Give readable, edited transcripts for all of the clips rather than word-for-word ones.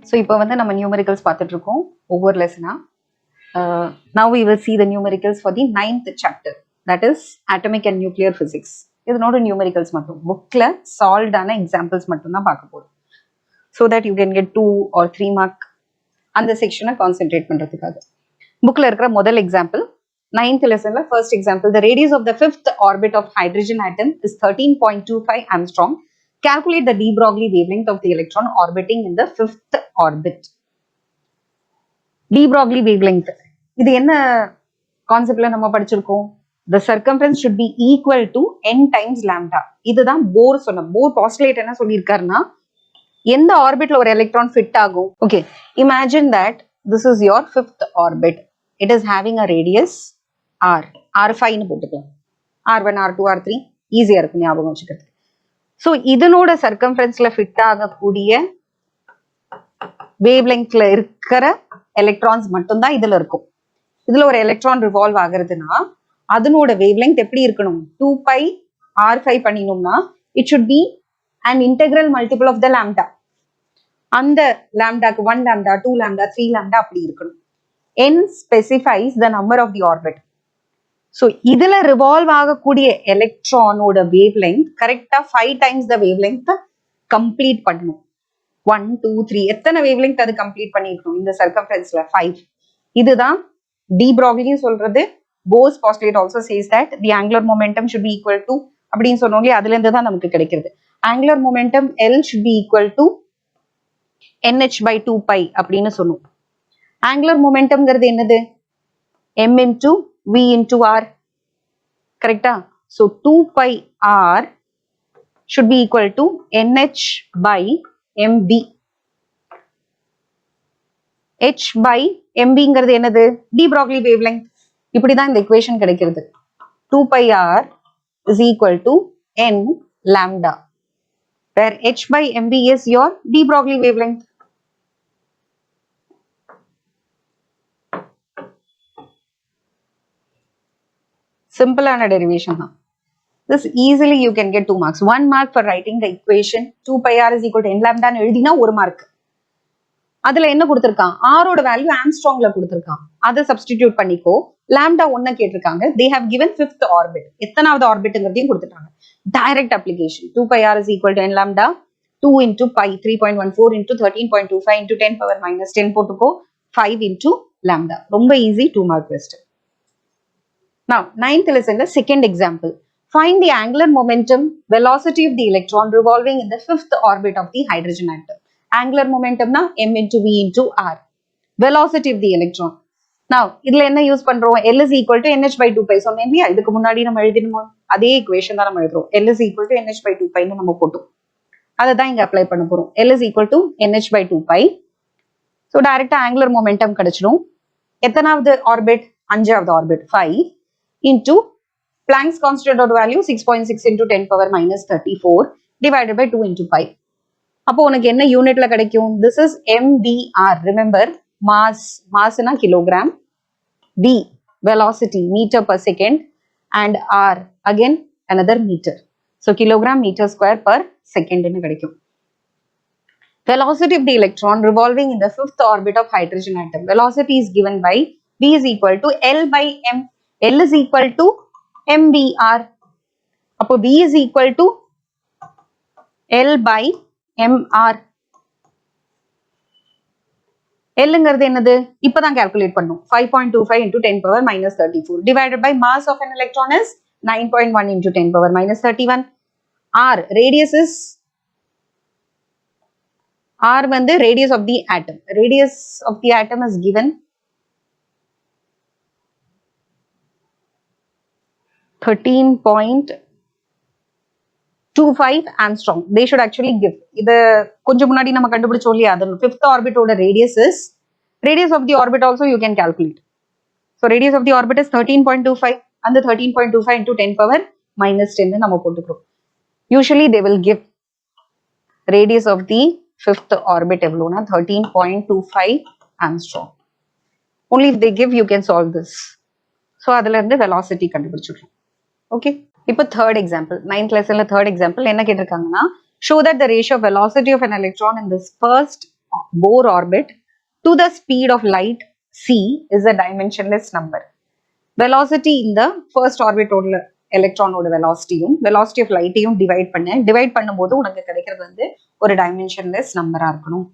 So இப்போ வந்து நம்ம numericals பார்த்துட்டு இருக்கோம் ஒவ்வொரு லெசனா. Now we will see the numericals for the 9th chapter, that is atomic and nuclear physics. இதனோட numericals மட்டும் புக்ல சால்வ்ட் ஆன எக்ஸாம்பிள்ஸ் மட்டும் தான் பார்க்க போறோம். So that you can get 2 or 3 mark அந்த செக்ஷனை கான்சென்ட்ரேட் பண்றதுக்காக. புக்ல இருக்கிற முதல் எக்ஸாம்பிள் 9th லெசன்ல first example, the radius of the 5th orbit of hydrogen atom is 13.25 angstrom. Calculate the de Broglie wavelength of the electron orbiting in the 5th orbit. De Broglie wavelength இது என்ன கான்செப்ட்ல நம்ம படிச்சிருக்கோம்? The circumference should be equal to n times lambda. இதுதான் போர் சொன்ன. போர் postulate என்ன சொல்லியிருக்காருன்னா, எந்த ஆர்பிட்ல ஒரு எலக்ட்ரான் ஃபிட் ஆகும்? Okay, imagine that this is your 5th orbit. It is having a radius r, r5 னு போட்டுக்கலாம். r1, r2, r3 ஈஸியா இருக்கும் ஞாபகம் வச்சுக்கிறது. ஸோ இதனோட சர்க்கம்ஃபரன்ஸ்ல ஃபிட் ஆகக்கூடிய வேவ் லெங்க்ல இருக்கிற எலக்ட்ரான்ஸ் மட்டும்தான் இதுல இருக்கும். இதுல ஒரு எலக்ட்ரான் ரிவால்வ் ஆகுறதுன்னா அதனோட வேவ் லெங்க் எப்படி இருக்கணும்? 2π r5 பண்ணினோம்னா it should be an integral multiple of the lambda. அந்த லாம்டாக்கு 1 lambda, 2 lambda, 3 lambda அப்படி இருக்கணும். n specifies the number of the orbit. So இதுல ரிவால்வ் ஆகக்கூடிய எலக்ட்ரானோட வேவ் லெங்க் கரெக்டா 5 times the wave length complete பண்ணணும். 1, 2, 3 எத்தனை வேவ் லெங்க் அது கம்ப்ளீட் பண்ணிருக்கணும் இந்த சர்க்கம்ஃபரன்ஸ்ல? 5. இதுதான் டி ப்ராக்லி சொல்றது. Bohr's postulate also says that the angular momentum should be equal to அப்படின்னு சொன்னோம் இல்லையா, அதுல இருந்து தான் நமக்கு கிடைக்கிறது. Angular momentum L should be equal to nh/2π அப்படின்னு சொன்னோம். ஆங்குலர் மொமெண்டம்ங்கிறது என்னது? m into v into r, கரெக்டா? so 2πr should be equal to nh/mv. h/mv என்னது? De Broglie wavelength. இப்படிதான் இந்த equation கிடைக்கிறது. 2πr is equal to n lambda, where h/mv is your de Broglie wavelength. Simple and a derivation. This easily you can get 2 marks. 1 mark for writing the equation 2πr is equal to n lambda ன்னு எழுதினா 1 mark. அதுல என்ன கொடுத்திருக்கான்? r ஓட value ஆம்ஸ்ட்ராங்ல கொடுத்திருக்கான். அதை substitute பண்ணிக்கோ. Lambda 1 கேட்டிருக்காங்க. they have given 5th orbit. எத்தனாவது ஆர்பிட்ங்கிறதையும் கொடுத்துட்டாங்க. Direct application. 2πr is equal to n lambda 2 into pi 3.14 into 13.25 into 10 power minus 10 போட்டுக்கோ. 5 into lambda. ரொம்ப easy 2 mark question. Now 9th lesson second example. Find the angular momentum velocity of the electron revolving in the 5th orbit of the hydrogen atom. Angular momentum na m into v into r. Velocity of the electron. Now இதுல என்ன use பண்றோம்? L is equal to nh/2π சொன்னேன் இல்லையா? இதுக்கு முன்னாடி நம்ம எழுதினோம் அதே equation தான் நம்ம எழுதுறோம். L is equal to nh/2π ன்னு நம்ம போட்டோம். அதை தான் இங்க அப்ளை பண்ண போறோம். L is equal to nh/2π. So டைரக்டா angular momentum கிடைச்சிடும். எத்தனாவது ஆர்பிட்? 5வது orbit 5 into Planck's constant of value 6.6 into 10 power minus 34 divided by 2 into pi. அப்போ உனக்கு என்ன யூனிட்ல கிடைக்கும்? This is MVR. Remember, mass na kilogram, V velocity meter per second, and R again another meter. So kilogram meter square per second ன்னு கிடைக்கும். Velocity of the electron revolving in the 5th orbit of hydrogen atom. Velocity is given by V is equal to L by M. L is equal to MVR. அப்போ V is equal to L by MR. Lங்கிறது என்னது? இப்பதான் calculate பண்ணும். 5.25 into 10 power minus 34 divided by mass of an electron is 9.1 into 10 power minus 31. R radius is R வந்து radius of the atom. Radius of the atom is given 13.25 angstrom. They should actually give. இது கொஞ்சம் முன்னாடி நம்ம கண்டுபிடிச்சோம் இல்லையா? அது 5th orbit ஓட radius is, radius of the orbit also you can calculate. So radius of the orbit is 13.25. அந்த 13.25 into 10 power minus 10 நம்ம போட்டுக்கிறோம். Usually they will give radius of the 5th orbit எவ்வளோனா 13.25 angstrom. Only if they give you can solve this. So அதுல இருந்து velocity கண்டுபிடிச்சிடலாம். Okay. இப்போ third example, 9th lessonல third example என்ன கேட்டிருக்காங்கன்னா, show that the ratio of velocity of an electron in this first Bohr orbit to the speed of light c is a dimensionless number. Velocity in the first orbit ஓட எலக்ட்ரானோட வெலாசிட்டியும் velocity of lightையும் divide பண்ணும்போது உனக்கு கிடைக்கிறது வந்து ஒரு dimensionless நம்பரா இருக்கணும்.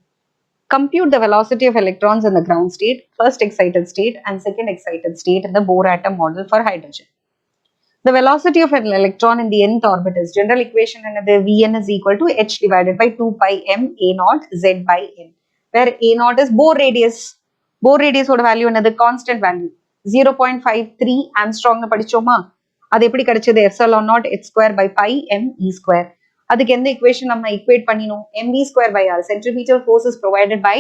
Compute the velocity of electrons in the ground state, first excited state and second excited state in the Bohr atom model for hydrogen. The velocity of an electron in the nth orbit is general equation another Vn is equal to h divided by 2 pi m a naught z by n, where a naught is Bohr radius. Bohr radius oda value another constant value 0.53 Armstrong na படிச்சோமா, அது எப்படி கிடைச்சது? epsilon naught h square by pi m e square. அதுக்கு எந்த equation நம்ம equate பண்ணினோம்? mv square by r, centrifugal force is provided by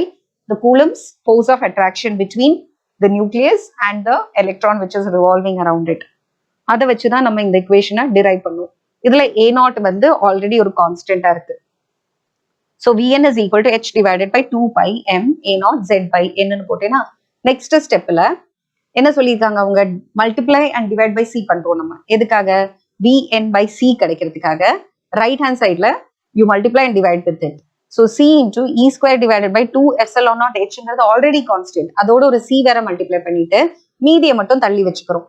the Coulomb's force of attraction between the nucleus and the electron which is revolving around it. அதை வச்சுதான் நம்ம இந்த equation derive பண்ணுவோம். இதுல a naught வந்து already ஒரு constant இருக்கு. So Vn is equal to h divided by 2 pi m a naught z by n னு போட்டேனா next stepல என்ன சொல்லியிருக்காங்க அவங்க? multiply and divide by c பண்றோம் நம்ம. எதுக்காக? Vn by c கிடைக்கிறதுக்காக right hand sideல you multiply and divide with it. So c into e square divided by 2 epsilon naught h ங்கிறது already constant. அதோட ஒரு c வேற multiply பண்ணிட்டு மீதியை மட்டும் தள்ளி வச்சுக்கிறோம்.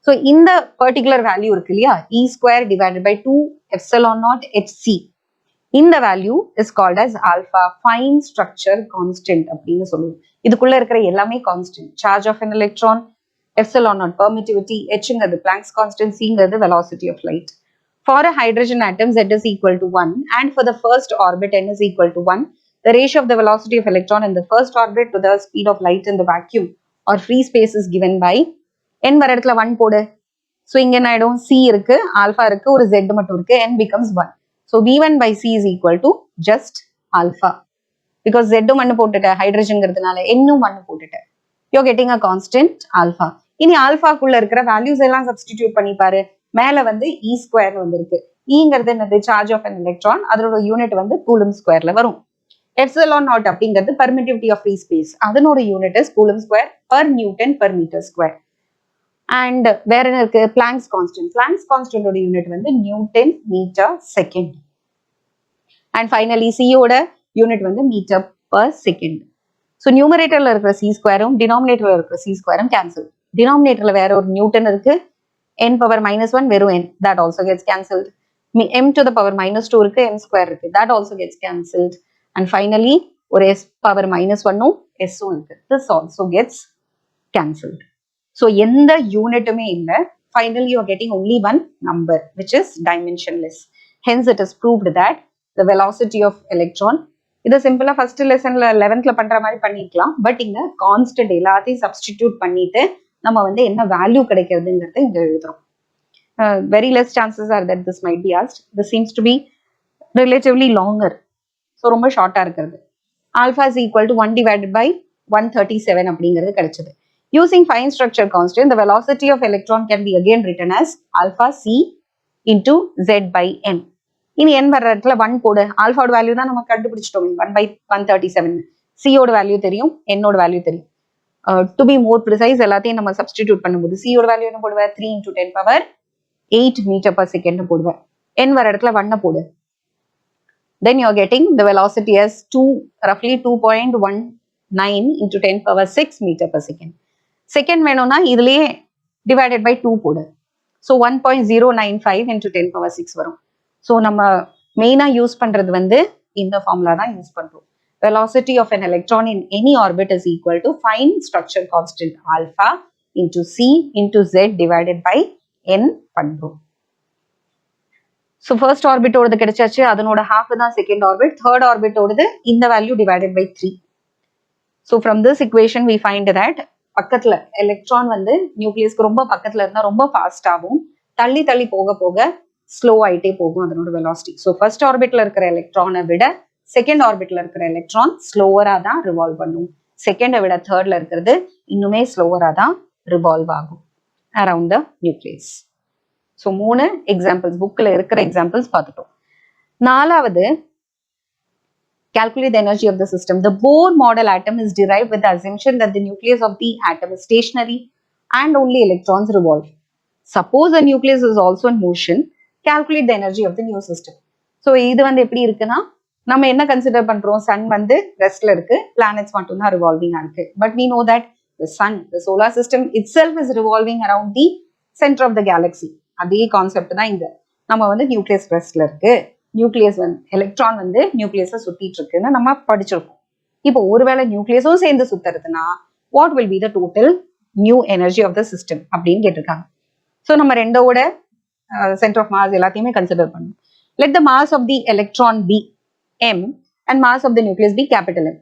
So இந்த particular value இருக்கு இல்லையா, e square divided by 2 epsilon naught hc, இந்த value is called as alpha, fine structure constant அப்படின்னு சொல்லுவோம். இதுக்குள்ள இருக்கிற எல்லாமே constant. Charge of an electron, epsilon naught permittivity, h ங்கிறது Planck's constant, c ங்கிறது velocity of light. For a hydrogen atom, z is equal to 1 and for the first orbit n is equal to 1. The ratio of the velocity of electron in the first orbit to the speed of light in the vacuum or free space is given by n வர இடத்துல 1 போடு. So இங்க என்ன ஆயிடும்? c இருக்கு, alpha இருக்கு, ஒரு z மட்டும் இருக்கு, n becomes 1. So v1 by c is equal to just alpha. Because z ஒன்னு போட்டுட்ட ஹைட்ரஜன்ங்கிறதுனால n 1 போட்டுட்ட. You're getting a constant alpha. இனி ஆல்பாக்குள்ள இருக்கிற வேல்யூஸ் எல்லாம் சப்ஸ்டிடியூட் பண்ணி பாரு. மேல வந்து e ஸ்கொயர் வந்திருக்கு. ங்கிறது என்னது? Charge of an electron. அதோட யூனிட் வந்து கூலும் ஸ்கொயர்ல வரும். எப்சிலான் நாட் அப்படிங்கிறது பெர்மிட்டிவிட்டி ஆஃப் ஃப்ரீ ஸ்பேஸ். அதனோட unit is coulomb square per newton per metre square. And வேற என்ன இருக்கு? Planck's constant. பிளாங்க்ஸ் கான்ஸ்டன்டோட யூனிட் வந்து newton metre second. And finally சியோட யூனிட் வந்து மீட்டர் பர் செகண்ட். ஸோ நியூமரேட்டர்ல இருக்கிற சி ஸ்கொயரும் டினாமினேட்டர்ல இருக்கிற சி ஸ்கொயரும் கேன்சல். டினாமினேட்டர்ல வேற ஒரு நியூட்டன் இருக்கு, n power minus 1 வெறும் n, that also gets cancelled. m to the power minus 2 இருக்கு, m square இருக்கு, that also gets cancelled. And finally ஒரு s power minus 1 s இருக்கு, this also gets cancelled. So எந்த யூனிட்டுமே இல்ல. Finally you are getting only one number which is dimensionless. Hence it is proved that the velocity of electron, இதை சிம்பிளா first லெசன்ல 11th பண்ற மாதிரி பண்ணிக்கலாம். But இங்க constant எல்லாத்தையும் சப்ஸ்டிடியூட் பண்ணிட்டு நம்ம வந்து என்ன வேல்யூ கிடைக்கிறதுங்கிறத இங்க எழுதுறோம். Very less chances are that this might be asked. This seems to be relatively longer. So ரொம்ப ஷார்ட்டா இருக்கிறது. Alpha is equal to 1 divided by 137 அப்படிங்கிறது கிடைச்சது. Using fine structure constant, the velocity of electron can be again written as alpha c into z by n. இனி n வர்ற இடத்துல 1 போடு. ஆல்பாவோட value தான் நம்ம கண்டுபிடிச்சிட்டோம் 1 by 137. c ஓட வேல்யூ தெரியும், n ஓட வேல்யூ தெரியும். To be more precise, எல்லாத்தையும் நம்ம சப்ஸ்டிடியூட் பண்ணும்போது c ஓட வேல்யூ என்ன போடுவேன்? 3 into 10 power 8 meter per second போடுவேன். n வர இடத்துல 1 போடு. Then you are getting the velocity as roughly 2.19 into 10 power 6 meter per second. Second வேணும்னா இதுலயே divided by 2 போடு. So 1.095 into 10 power 6 வரும். So நம்ம மெயினா யூஸ் பண்றது வந்து இந்த ஃபார்முலா தான் யூஸ் பண்றோம். Velocity of an electron in any orbit is equal to fine structure constant alpha into c into z divided by n பண்றோம். So first orbit ஓடது கிடைச்சாச்சு, அதனோட half தான் second orbit, third orbit ஓடது இந்த value divided by 3. So from this equation we find that பக்கத்துல electron வந்து நியூக்ளியஸ்க்கு ரொம்ப பக்கத்துல இருந்தா ரொம்ப ஃபாஸ்ட் ஆகும், தள்ளி தள்ளி போக போக ஸ்லோ ஆயிட்டே போகும் அதனோட வெலாசிட்டி. ஸோ ஃபர்ஸ்ட் ஆர்பிட்ல இருக்கிற எலக்ட்ரானை விட செகண்ட் ஆர்பிட்ல இருக்கிற எலக்ட்ரான் ஸ்லோவரா தான் ரிவால்வ் பண்ணும். செகண்டை விட தேர்ட்ல இருக்கிறது இன்னுமே ஸ்லோவரா தான் ரிவால்வ் ஆகும் around the nucleus. So 3 examples புக்ல இருக்கிற எக்ஸாம்பிள்ஸ் பார்த்துட்டோம். 4வது, calculate the energy of the system. The Bohr model atom is derived with the assumption that the nucleus of the atom is stationary and only electrons revolve. Suppose the nucleus is also in motion, calculate the energy of the new system. So இது வந்து எப்படி இருக்குன்னா, நம்ம என்ன consider பண்றோம், Sun வந்து ரெஸ்ட்ல இருக்கு, planets மட்டும் தான் ரிவால்விங்கா இருக்கு. But we know that the sun, the solar system itself is revolving around the center of the galaxy. அதே கான்செப்ட் தான் இங்க. நம்ம வந்து நியூக்ளியஸ் ரெஸ்ட்ல இருக்கு, நியூக்ளியஸ் வந்து எலக்ட்ரான் வந்து நியூக்ளியஸை சுத்திட்டு இருக்குன்னு நம்ம படிச்சிருக்கோம். இப்போ ஒருவேளை நியூக்ளியஸும் சேர்ந்து சுத்துறதுன்னா what will be the total new energy of the system அப்படின்னு கேட்டிருக்காங்க. ஸோ நம்ம ரெண்டோட சென்டர் ஆஃப் மாஸ் எல்லாத்தையுமே கன்சிடர் பண்ணணும். Let the mass of the electron be m and mass of the nucleus be capital M.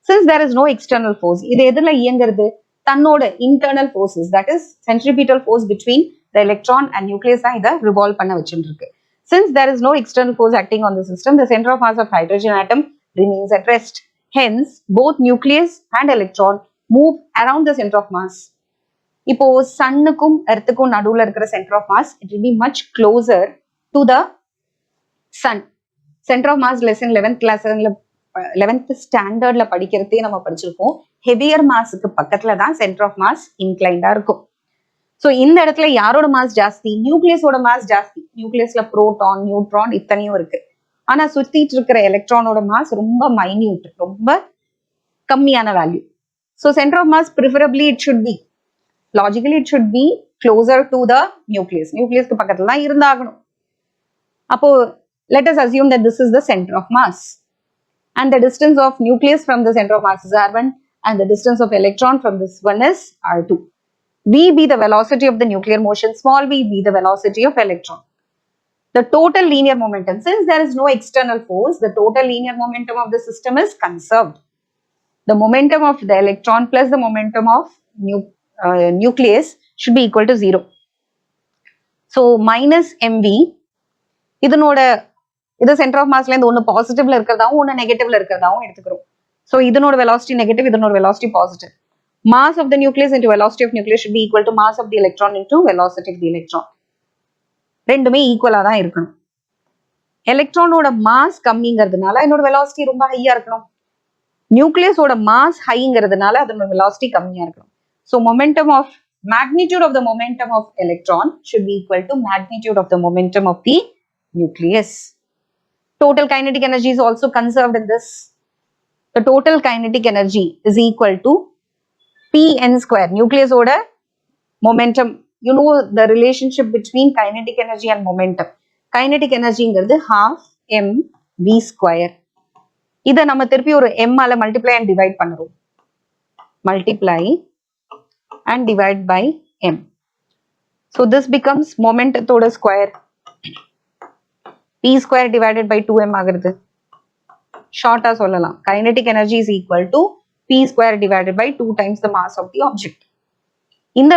Since there is no external force, இது எதுல இயங்குறது, தன்னோட internal forces, that is centripetal force between the electron and nucleus தான் இதை revolve பண்ண வச்சுருக்கு. Since there is no external force acting on the system, the center of mass of hydrogen atom remains at rest. Hence, both nucleus and electron move around the center of mass. இப்போ சன்னுக்கும் எர்த்துக்கும் நடுவுல இருக்கிற center of mass, it will be much closer to the sun. Centre of mass lesson 11th ஸ்டாண்டர்ட்ல படிக்கிறதே நம்ம படிச்சிருக்கோம். Heavier மாஸுக்கு பக்கத்துல தான் centre of mass இன்க்ளைண்டா இருக்கும். ஸோ இந்த இடத்துல யாரோட மாஸ் ஜாஸ்தி, நியூக்ளியஸோட மாஸ் ஜாஸ்தி. நியூக்ளியஸ்ல புரோட்டான், நியூட்ரான் இத்தனையும் இருக்கு. ஆனா சுத்திட்டு இருக்கிற எலக்ட்ரானோட மாஸ் ரொம்ப மைன்யூட், ரொம்ப கம்மியான value. So centre of mass preferably it should be, logically it should be closer to the nucleus. நியூக்ளியஸ்க்கு பக்கத்துல தான் இருந்தாகணும். அப்போ let us assume that this is the center of mass and the distance of nucleus from the center of mass is r1 and the distance of electron from this one is r2. V be the velocity of the nuclear motion, small v be the velocity of electron. The total linear momentum, since there is no external force, the total linear momentum of the system is conserved. The momentum of the electron plus the momentum of nucleus should be equal to 0. So minus mv, இது centre of மாஸ்ல இருந்து ஒன்னு பாசிட்டிவ்ல இருக்கிறதாவும் ஒன்னு நெகட்டிவ்ல இருக்கிறதாவும் எடுத்துக்கிறோம். So இதனோட velocity negative, இதனோட velocity positive. Mass of the nucleus into velocity of nucleus should be equal to mass of the electron into velocity of the electron. ரெண்டுமே ஈக்குவலா தான் இருக்கணும். எலக்ட்ரானோட மாஸ் கம்மிங்கிறதுனால என்னோட வெலாசிட்டி ரொம்ப ஹையா இருக்கணும். நியூக்ளியஸோட மாஸ் ஹைங்கிறதுனால அதனோட வெலாசிட்டி கம்மியா இருக்கணும். So momentum of magnitude of the momentum of electron should be equal to magnitude of the momentum of the nucleus. Total kinetic energy is also conserved in this. The total kinetic energy is equal to Pn square. Nucleus oda momentum. You know the relationship between kinetic energy and momentum. Kinetic energy ingiradhu half mv square. இதை நம்ம திருப்பி ஒரு m ஆல multiply and divide பண்ணுறோம். Multiply and divide by m. So this becomes momentatoda square. P square divided by 2m ஆகிறது. ஷார்ட்டா சொல்லலாம். Kinetic energy is equal to P square divided by 2 times the mass of the object. இந்த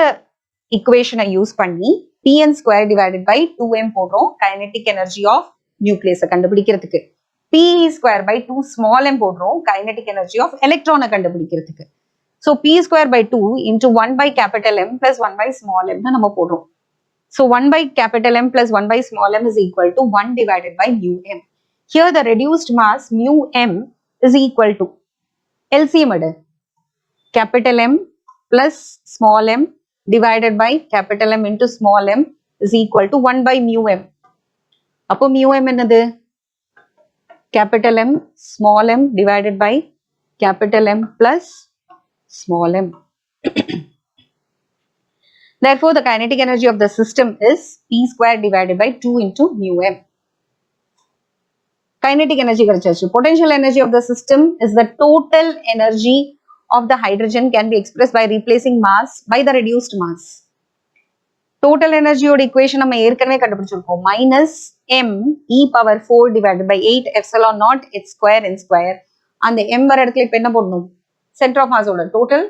equation use பண்ணி Pn square divided by 2m போடுறோம் kinetic energy of nucleus கண்டுபிடிக்கிறதுக்கு. P square by 2 small m போடுறோம் kinetic energy of electron கண்டுபிடிக்கிறதுக்கு. So P square by 2 into 1 by capital M plus 1 by small m நம்ம போடுறோம். So 1 by capital M plus 1 by small m is equal to 1 divided by mu m. Here the reduced mass mu m is equal to LCM edu. Capital M plus small m divided by capital M into small m is equal to 1 by mu m. அப்போ mu m என்னது? Capital M small m divided by capital M plus small m. Therefore, the kinetic energy of the system is P square divided by 2 into mu m. Kinetic energy கிடைச்சாச்சு. Potential energy of the system is the total energy of the hydrogen can be expressed by replacing mass by the reduced mass. Total energy ஓட equation நம்ம ஏற்கனவே கண்டுபிடிச்சிருக்கோம். Minus m e power 4 divided by 8 epsilon naught h square n square. அந்த m வர இடத்துல இப்ப என்ன போடணும்? Center of mass ஓட total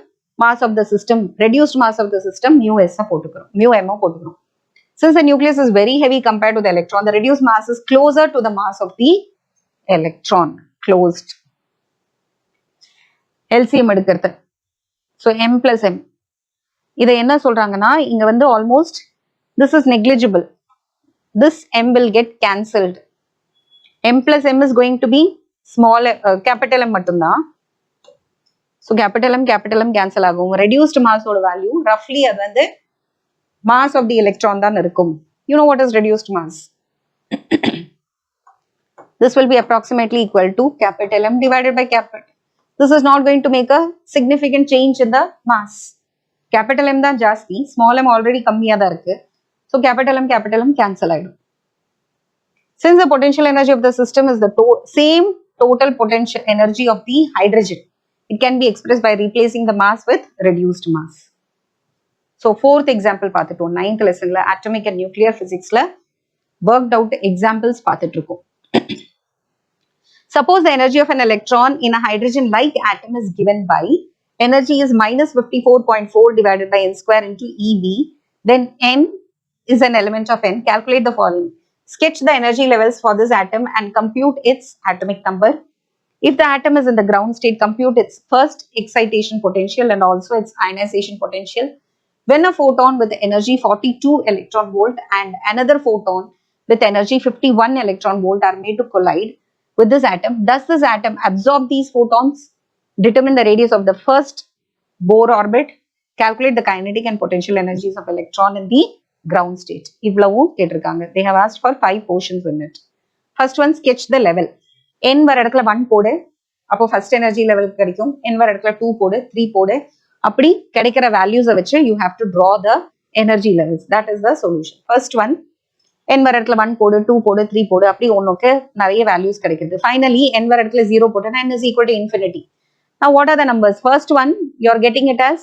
mass of the system, reduced mass of the system mu s போட்டுக்கிறோம். mu m போட்டுக்கிறோம். Since the nucleus is very heavy compared to the electron, the reduced mass is closer to the mass of the electron. Closed. LCM எடுக்கிறது. So m plus m. இதை என்ன சொல்றாங்கன்னா இங்க வந்து almost this is negligible. This m will get cancelled. M plus m is going to be small capital M மட்டும்தான். So capital M cancel ஆகும். Reduced mass ஓட value roughly அது வந்து mass of the electron தான் இருக்கும். You know what is reduced mass? This will be approximately equal to capital M divided by capital. This is not going to make a significant change in the mass. Capital M தான் ஜாஸ்தி, small m already கம்மியா தான் இருக்கு. So capital M cancel ஆயிடும். Since the potential energy of the system is the same total potential energy of the hydrogen, it can be expressed by replacing the mass with reduced mass. So fourth example பார்த்துட்டோம். 9th lessonல atomic and nuclear physicsல worked out examples பார்த்துட்டு இருக்கோம். Suppose the energy of an electron in a hydrogen-like atom is given by energy is minus 54.4 divided by n square into EV. Then n is an element of n. Calculate the following. Sketch the energy levels for this atom and compute its atomic number. If the atom is in the ground state, compute its first excitation potential and also its ionization potential. When a photon with energy 42 electron volt and another photon with energy 51 electron volt are made to collide with this atom, does this atom absorb these photons? Determine the radius of the first Bohr orbit. Calculate the kinetic and potential energies of electron in the ground state. இவ்வளவும் கேட்டிருக்காங்க. They have asked for 5 portions in it. First one, sketch the level. n வர இடத்துல 1 போடு, அப்போ first energy level கிடைக்கும். n வர இடத்துல 2 போடு, 3 போடு. அப்படி கிடைக்கிற values வச்சு you have to draw the energy levels. That is the solution. First one, n வர இடத்துல 1 போடு, 2 போடு, 3 போடு, அப்படி ஒன்னுக்கு நிறைய values கிடைக்குது. Finally, n வர இடத்துல 0 போட்டு n is equal to infinity. Now, what are the numbers? First one, you are getting it as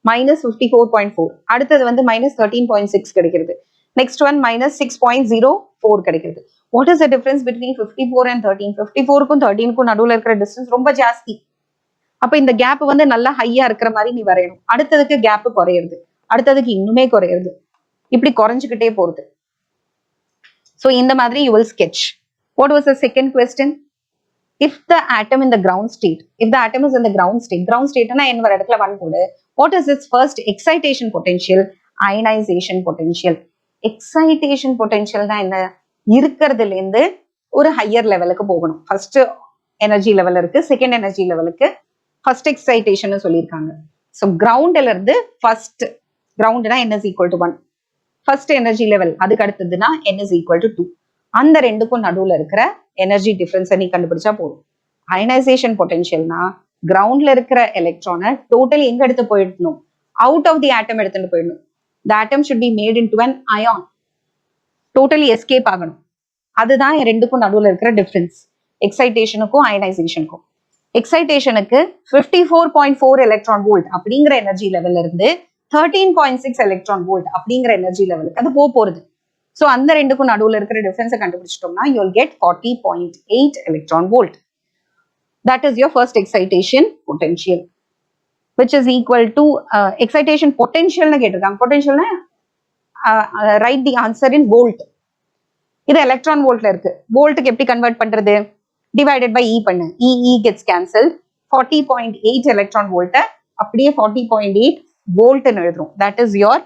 minus 54.4. அடுத்தது வந்து minus 13.6 கிடைக்கிறது. Next one, minus 6.04 கிடைக்கிறது. What is the difference between 54 and 13? 54க்கும் 13க்கும் நடுவுல இருக்கிற distance ரொம்ப ஜாஸ்தி. அப்ப இந்த கேப் வந்து நல்லா ஹையா இருக்கிற மாதிரி நீ வரையணும். அடுத்ததுக்கு கேப் குறையிறது, அடுத்ததுக்கு இன்னுமே குறையிறது, இப்படி குறைஞ்சுக்கிட்டே போறது. So இந்த மாதிரி you will sketch. What was the second question? If the atom in the ground state, if the atom is in the ground state na n வர இடத்துல 1 போடு. What is its first excitation potential? Ionization potential. Excitation potential na என்ன? இருக்கிறதுல இருந்து ஒரு higher levelக்கு போகணும். First energy level இருக்கு, second energy levelக்கு first excitation சொல்லியிருக்காங்க. So groundல இருந்து first, ground na n is equal to 1. First energy level, அதுக்கு அடுத்ததுனா n is equal to 2. அந்த ரெண்டுக்கும் நடுவுல இருக்கிற எனர்ஜி டிஃபரன்ஸை நீ கண்டுபிடிச்சா போதும். அயனைசேஷன் பொட்டன்ஷியல்னா கிரவுண்ட்ல இருக்கிற எலக்ட்ரானை டோட்டலி எங்க எடுத்து போயிடணும்? அவுட் ஆஃப் தி ஆட்டம் எடுத்துட்டு போயிடணும். The atom should be made into an ion. Totally escape ஆகணும். அதுதான் ரெண்டுக்கும் நடுவுல இருக்கிற டிஃபரன்ஸ், எக்ஸைட்டேஷனுக்கும் அயனைசேஷனுக்கும். எக்ஸைட்டேஷனுக்கு 54.4 எலக்ட்ரான் வோல்ட் அப்படிங்கிற எனர்ஜி லெவல்ல இருந்து 13.6 எலக்ட்ரான் வோல்ட் அப்படிங்கிற எனர்ஜி லெவலுக்கு அது போறது. So அந்த ரெண்டுக்கும் நடுவுல இருக்கிற டிஃபரன்ஸை கண்டுபிடிச்சிட்டோம்னா you will get 40.8 electron volt. That is your first excitation potential, which is equal to excitation potential னு கேட்டிருக்காங்க. பொட்டன்ஷியல்னா write the answer in volt. இது எலக்ட்ரான் வோல்ட்ல இருக்கு. வோல்ட்டுக்கு எப்படி கன்வெர்ட் பண்றது? டிவைடட் பை E பண்ணு. E gets cancelled. 40.8 electron volt அப்படியே 40.8 volt னு எழுதுறோம். That is your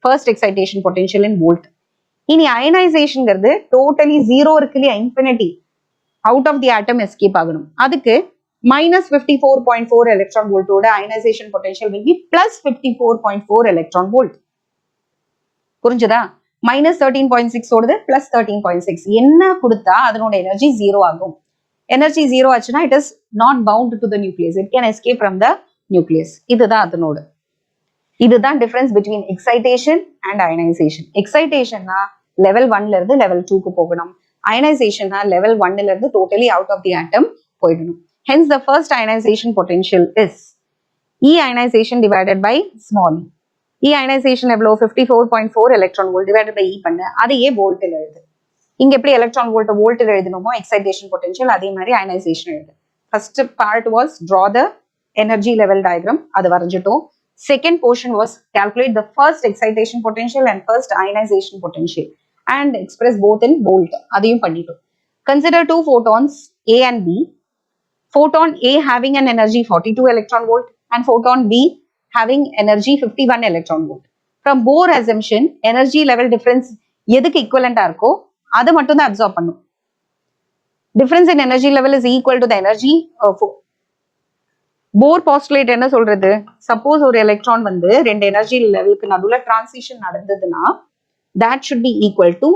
first excitation potential in volt. இனி அயனைசேஷன்ங்கிறது டோட்டலி 0 இருக்கு இல்லையா, infinity, out of the atom escape ஆகணும். அதுக்கு மைனஸ் 54.4 எலக்ட்ரான் வோல்ட்டோட ionization potential will be plus 54.4 electron volt. புரிஞ்சுதா? மைனஸ் 13.6 ஓடுது பிளஸ் 13.6 என்ன கொடுத்தா அதனோட எனர்ஜி 0 ஆகும். எனர்ஜி 0 ஆச்சுன்னா it is not bound to the nucleus, it can escape from the nucleus. இதுதான் அதனோட, இதுதான் difference between excitation and ionization. எக்ஸைட்டேஷன்னா லெவல் 1ல இருந்து லெவல் 2க்கு போகணும். அயனைசேஷன்னா லெவல் 1ல இருந்து totally out of the atom போயிடணும். Hence the first ionization potential is E ionization divided by small e. E ionization எவ்வளோ? 54.4 electron volt divided by E பண்ணு, அதையே வோல்ட்டில் எழுது. இங்க எப்படி எலக்ட்ரான் வோல்ட் வோல்ட்டில் எழுதணுமோ எக்ஸைட்டேஷன் பொட்டன்ஷியல் அதே மாதிரி அயனைசேஷன் எழுது. First part was draw the energy level diagram, அது வரைஞ்சிட்டோம். Second portion was calculate the first excitation potential and first ionization potential and express both in volt. அதையும் பண்ணிட்டோம். Consider two photons A and B. Photon A having an energy 42 electron volt and photon B having energy 51 electron volt. From Bohr assumption, energy level difference எதுக்கு equivalent இருக்கோ அதை மட்டும் தான் absorb பண்ணும். Difference in energy level is equal to the energy of Bohr postulate என்ன சொல்றது? Suppose ஒரு electron வந்து ரெண்டு எனர்ஜி லெவலுக்கு நடுவுல டிரான்சிஷன் நடந்ததுன்னா that should be equal to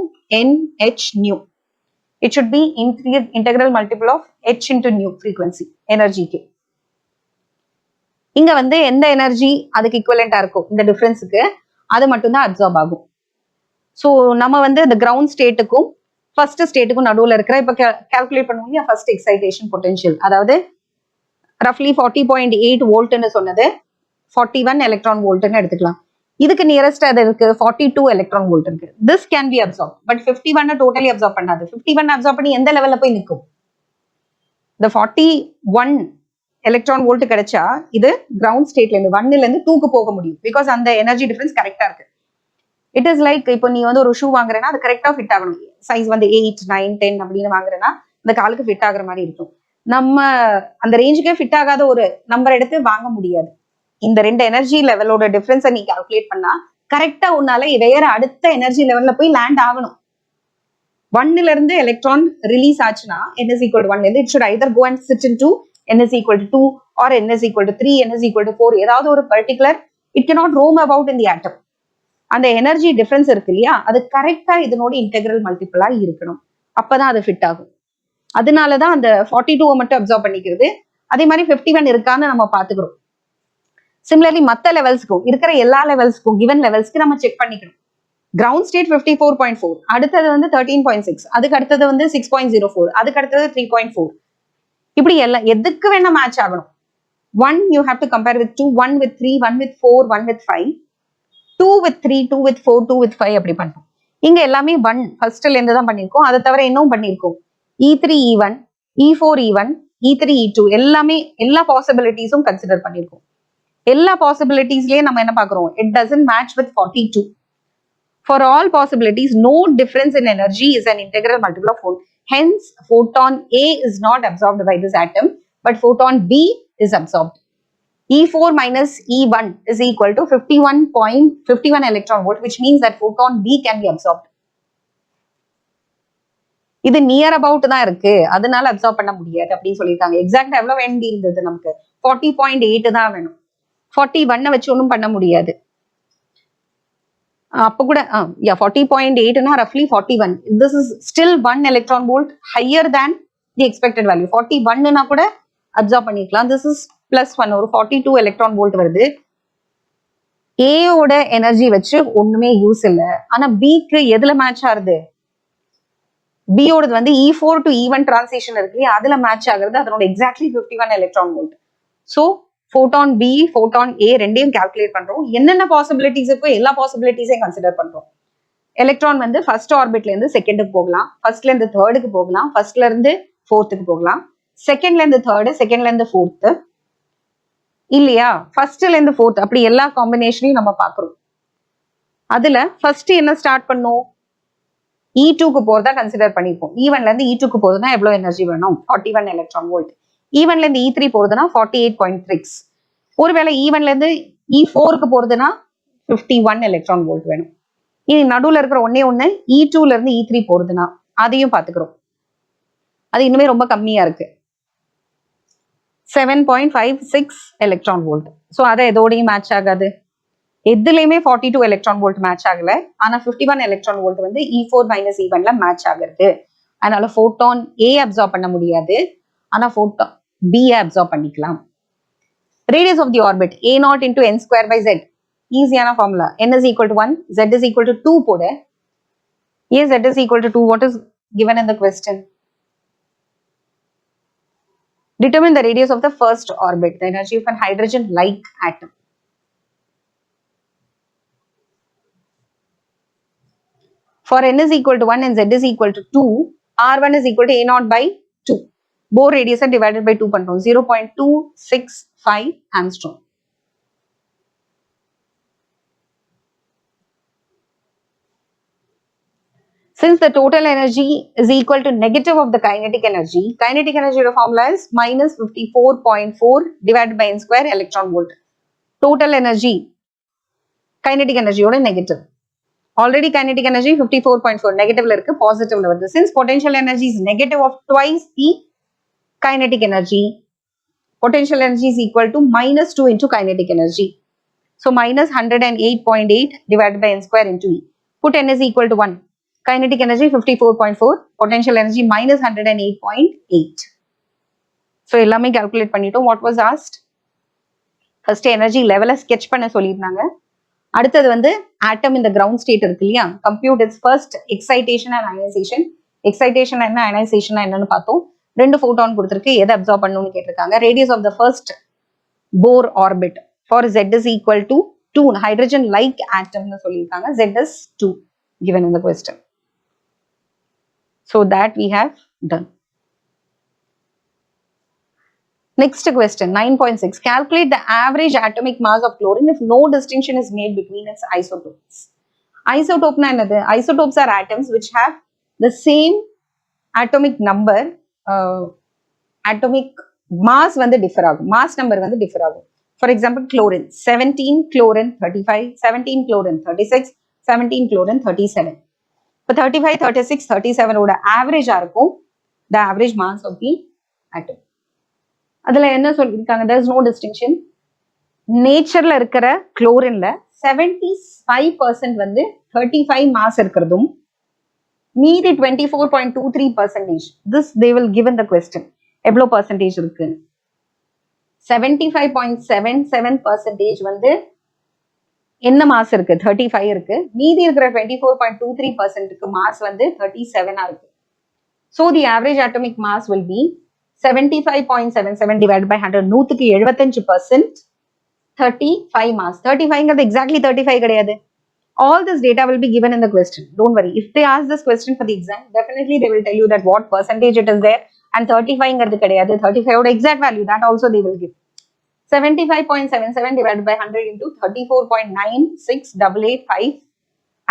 NH nu. It should be integral multiple of h into nu frequency எனர்ஜிக்கு. இங்க வந்து எந்த எனர்ஜி அதுக்கு ஈக்குவலண்டா இருக்கும் இந்த டிஃபரன்ஸுக்கு அது மட்டும் தான் அப்சார்ப் ஆகும். ஸோ நம்ம வந்து இந்த கிரவுண்ட் ஸ்டேட்டுக்கும் ஃபர்ஸ்ட் ஸ்டேட்டுக்கும் நடுவில் இருக்கிற இப்போ கால்குலேட் பண்ணுவோம் ஃபர்ஸ்ட் எக்ஸைட்டேஷன் பொட்டன்ஷியல், அதாவது ரஃப்லி 40.8 வோல்ட்னு சொன்னது 41 எலக்ட்ரான் வோல்ட்னு எடுத்துக்கலாம். இதுக்கு நியரஸ்ட் அது இருக்கு 42 எலக்ட்ரான் வோல்ட் இருக்கு. This can be absorb, but 51 totally absorb பண்ணாது. 51 அப்சார்ப் பண்ணி எந்த லெவல்ல போய் நிற்கும்? இந்த 41 எலக்ட்ரான் வோல்ட் கிடைச்சா இது கிரவுண்ட் ஸ்டேட்ல இருந்து 1ல இருந்து 2க்கு போக முடியும். பிகாஸ் அந்த எனர்ஜி டிஃபரன்ஸ் கரெக்டா இருக்கு. இட் இஸ் லைக் இப்போ நீ வந்து ஒரு ஷூ வாங்குறேன்னா அது கரெக்டா ஃபிட் ஆகணும். சைஸ் வந்து 8, 9, 10 அப்படின்னு வாங்குறேன்னா இந்த காலுக்கு ஃபிட் ஆகுற மாதிரி இருக்கும். நம்ம அந்த ரேஞ்சுக்கே ஃபிட் ஆகாத ஒரு நம்பர் எடுத்து வாங்க முடியாது. இந்த ரெண்டு எனர்ஜி லெவலோட டிஃபரன்ஸை நீ கால்குலேட் பண்ணா கரெக்டா உன்னால வேற அடுத்த எனர்ஜி லெவல்ல போய் லேண்ட் ஆகணும். 1ல இருந்து எலக்ட்ரான் ரிலீஸ் ஆச்சுன்னா n is equal to 1ல இருந்து it should either go and sit into n is equal to 2 or n is equal to 3, n is equal to 4. ஏதாவது ஒரு particular it cannot roam about in the atom. அந்த energy difference இருக்கு இல்லையா, அது கரெக்டா இதனோட integral மல்டிபிளா இருக்கணும். அப்பதான் அது ஃபிட் ஆகும். அதனாலதான் அந்த 42 மட்டும் அப்சர்வ் பண்ணிக்கிறது. அதே மாதிரி 51 இருக்கான்னு நம்ம பாத்துக்கிறோம். சிமிலர்லி மற்ற லெவல்ஸ்க்கும் இருக்கிற எல்லா லெவல்ஸ்க்கும் கிவன் லெவல்ஸ்க்கு நம்ம செக் பண்ணிக்கணும். கிரவுண்ட் ஸ்டேட் 54.4, அடுத்தது வந்து 13.6, அதுக்கு அடுத்தது வந்து 6.04, அதுக்கு அடுத்தது 3.4. இப்படி எல்லாம் எதுக்கு வேணா மேட்ச் ஆகணும். 1 you have to compare with 2, 1 with 3, 1 with 4, 1 with 5, 2 with 3, 2 with 4, 2 with 5 அப்படி பண்ணோம். இங்க எல்லாமே 1 ஃபர்ஸ்ட்ல இருந்து தான் பண்ணியிருக்கோம். அதை தவிர இன்னும் பண்ணியிருக்கோம் E3 E1, E4 E1, E3 E2 எல்லாமே எல்லா பாசிபிலிட்டிஸும் கன்சிடர் பண்ணியிருக்கோம். எல்லா பாசிபிலிட்டிஸ்லயே நம்ம என்ன பார்க்கிறோம்? It doesn't match with 42. For all possibilities, no difference in energy is an integral multiple of 4. Hence, photon A is not absorbed by this atom, but photon B is absorbed. E4 minus E1 is equal to 51.51 electron volt, which means that photon B can be absorbed. இது near about தான் இருக்கு, அதனால absorb பண்ண முடியாது அப்படின்னு சொல்லியிருக்காங்க. எக்ஸாக்டா எவ்வளவு வேண்டி இருந்தது நமக்கு? 40.8 தான் வேணும். 41 வச்சு ஒன்றும் பண்ண முடியாது. அப்போ கூட 40.8னா ரஃப்லி 41. This is still 1 electron volt higher than the expected value. 41னா கூட அப்சார்ப் பண்ணிக்கலாம். திஸ் இஸ் +1, ஒரு 42 எலக்ட்ரான் வோல்ட் வருது. ஏயோட எனர்ஜி வச்சு ஒண்ணுமே யூஸ் இல்லை. ஆனா பிக்கு எதுல மேட்ச் ஆகுது? பியோடது வந்து E4 to E1 டிரான்சிஷன் இருக்கு, அதுல மேட்ச் ஆகுறது. அதனோட exactly 51 electron volt. So photon B, photon A ரெண்டையும் கால்குலேட் பண்றோம். என்னென்ன பாசிபிலிட்டிஸ் இருக்கோ எல்லா பாசிபிலிட்டிஸையும் கன்சிடர் பண்றோம். எலக்ட்ரான் வந்து ஃபர்ஸ்ட் ஆர்பிட்ல இருந்து செகண்டுக்கு போகலாம், ஃபர்ஸ்ட்ல இருந்து தேர்டுக்கு போகலாம், ஃபர்ஸ்ட்ல இருந்து ஃபோர்த்துக்கு போகலாம், செகண்ட்ல இருந்து தேர்டு, செகண்ட்ல இருந்து ஃபோர்த்து, இல்லையா ஃபர்ஸ்ட்ல இருந்து ஃபோர்த், அப்படி எல்லா காம்பினேஷனையும் நம்ம பார்க்கிறோம். அதுல ஃபர்ஸ்ட் என்ன ஸ்டார்ட் பண்ணோம்? E2க்கு போறதா கன்சிடர் பண்ணிருப்போம். E1ல இருந்து E2க்கு போறதுன்னா எவ்வளவு எனர்ஜி வேணும்? 41 எலக்ட்ரான் வோல்ட். E1ல இருந்து E3 போறதுன்னா 48.6. ஒருவேளை E1ல இருந்து E4க்கு போறதுன்னா 51 எலக்ட்ரான் வோல்ட் வேணும். இது நடுவுல இருக்கிற ஒன்னே ஒண்ணு E2ல இருந்து E3 போறதுன்னா அதையும் பாத்துக்கிறோம். அது இன்னுமே ரொம்ப கம்மியா இருக்கு, 7.56 எலக்ட்ரான் வோல்ட். ஸோ அதை எதோடையும் மேட்ச் ஆகாது. எதுலையுமே 42 எலக்ட்ரான் வோல்ட் மேட்ச் ஆகல. ஆனா 51 எலக்ட்ரான் வோல்ட் வந்து E4 மைனஸ் E1ல மேட்ச் ஆகுது. அதனால ஃபோட்டான் A அப்சார்ப் பண்ண முடியாது, ஆனா ஃபோட்டான் B அப்சார்ப் பண்ணிக்கலாம். Radius of the orbit A0 into n square by z. ஈஸியான formula. n is equal to 1, z is equal to 2 போடு. A z is equal to 2. What is given in the question? Determine the radius of the first orbit, the energy of an hydrogen-like atom. For n is equal to 1 and z is equal to 2, R1 is equal to A0 by 2. Both radius are divided by 2 பண்றோம். 0.265 angstrom. Since the total energy is equal to negative of the kinetic energy formula is minus 54.4 divided by n square electron volt. Total energy, kinetic energy oda negative. Already kinetic energy 54.4 negative la irukku, positive la varudhu. Since potential energy is negative of twice the kinetic energy, potential energy is equal to minus 2 into kinetic energy. So minus 108.8 divided by n square into E. Put n is equal to 1. kinetic energy 54.4, potential energy minus 108.8. So எல்லாமே calculate பண்ணிட்டோம். What was asked? First energy level sketch பண்ண சொல்லியிருந்தாங்க. அடுத்தது வந்து atom in the ground state இருக்கு இல்லையா, compute its first excitation and ionization. Excitation என்ன, ionization என்னன்னு பார்த்தோம். 2 photon கொடுத்திருக்கு, எதை absorb பண்ணணும்னு கேட்டிருக்காங்க. Radius of the first Bohr orbit for Z is equal to 2. Hydrogen like atom னு சொல்லியிருக்காங்க. Z is 2 given in the question. So that we have done. Next question, 9.6. Calculate the average atomic mass of chlorine if no distinction is made between its isotopes. Isotope na enadhu? Isotopes are atoms which have the same atomic number, atomic mass வந்து differ ஆகும். Mass number வந்து differ ஆகும். For example, chlorine, 17 chlorine 35, 17 chlorine 36, 17 chlorine 37. இப்போ 35, 36, 37 ஓட ஆவரேஜா இருக்கும் the average mass of the atom. அதுல என்ன சொல்லியிருக்காங்க, there is no distinction. நேச்சர்ல இருக்கிற குளோரின்ல 75% வந்து 35 மாஸ் இருக்கிறதும் மீதி 24.23%. this they will given the question. எவ்வளோ பர்சன்டேஜ் இருக்கு? 75.77% வந்து என்ன மாஸ் இருக்கு? 35 இருக்கு. மீதி இருக்கிற 24.23% மாஸ் வந்து 37 இருக்கு. So the average atomic mass will be 75.77 divided by 100. 175%, 35 mass. 35 exactly 35 கிடையாது. All this data will be given in the question. Don't worry. If they ask this question for the exam, definitely they will tell you that what percentage it is there, and 35 கிடையாது. 35 exact value, that also they will give. 75.77 divided by 100 into 34.96885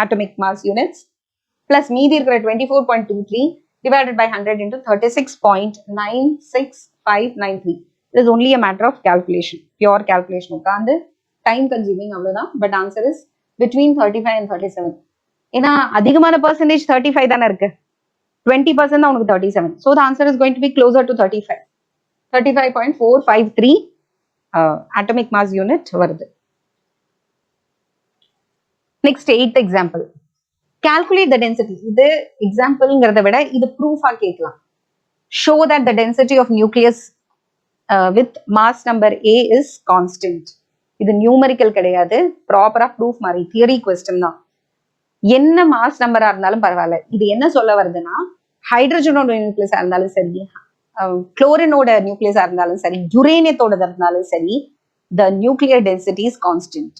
atomic mass units plus மீதி இருக்கிற 24.23 divided by 100 into 36.96593. It is only a matter of calculation, pure calculation. உட்காந்து time consuming அவ்வளவுதான். But answer is between 35 and 37. ஏன்னா அதிகமான percentage 35 தானே இருக்கு, 20% தான் உனக்கு 37. So the answer is going to be closer to 35. 35.453 atomic mass unit வருது. Next, 8th example. Calculate the density. இது எக்ஸாம்பிள்ங்கிறத விட இது ப்ரூஃபா கேட்கலாம். Show that the density of nucleus with mass number A is constant. இது நியூமரிக்கல் கிடையாது, ப்ராப்பரா proof மாதிரி theory question தான். என்ன மாஸ் நம்பரா இருந்தாலும் பரவாயில்ல. இது என்ன சொல்ல வருதுன்னா, ஹைட்ரஜனோட நியூக்ளியஸா இருந்தாலும் சரி, குளோரினோட நியூக்ளியஸா இருந்தாலும் சரி, யுரேனியத்தோட இருந்தாலும் சரி, the nuclear density is constant.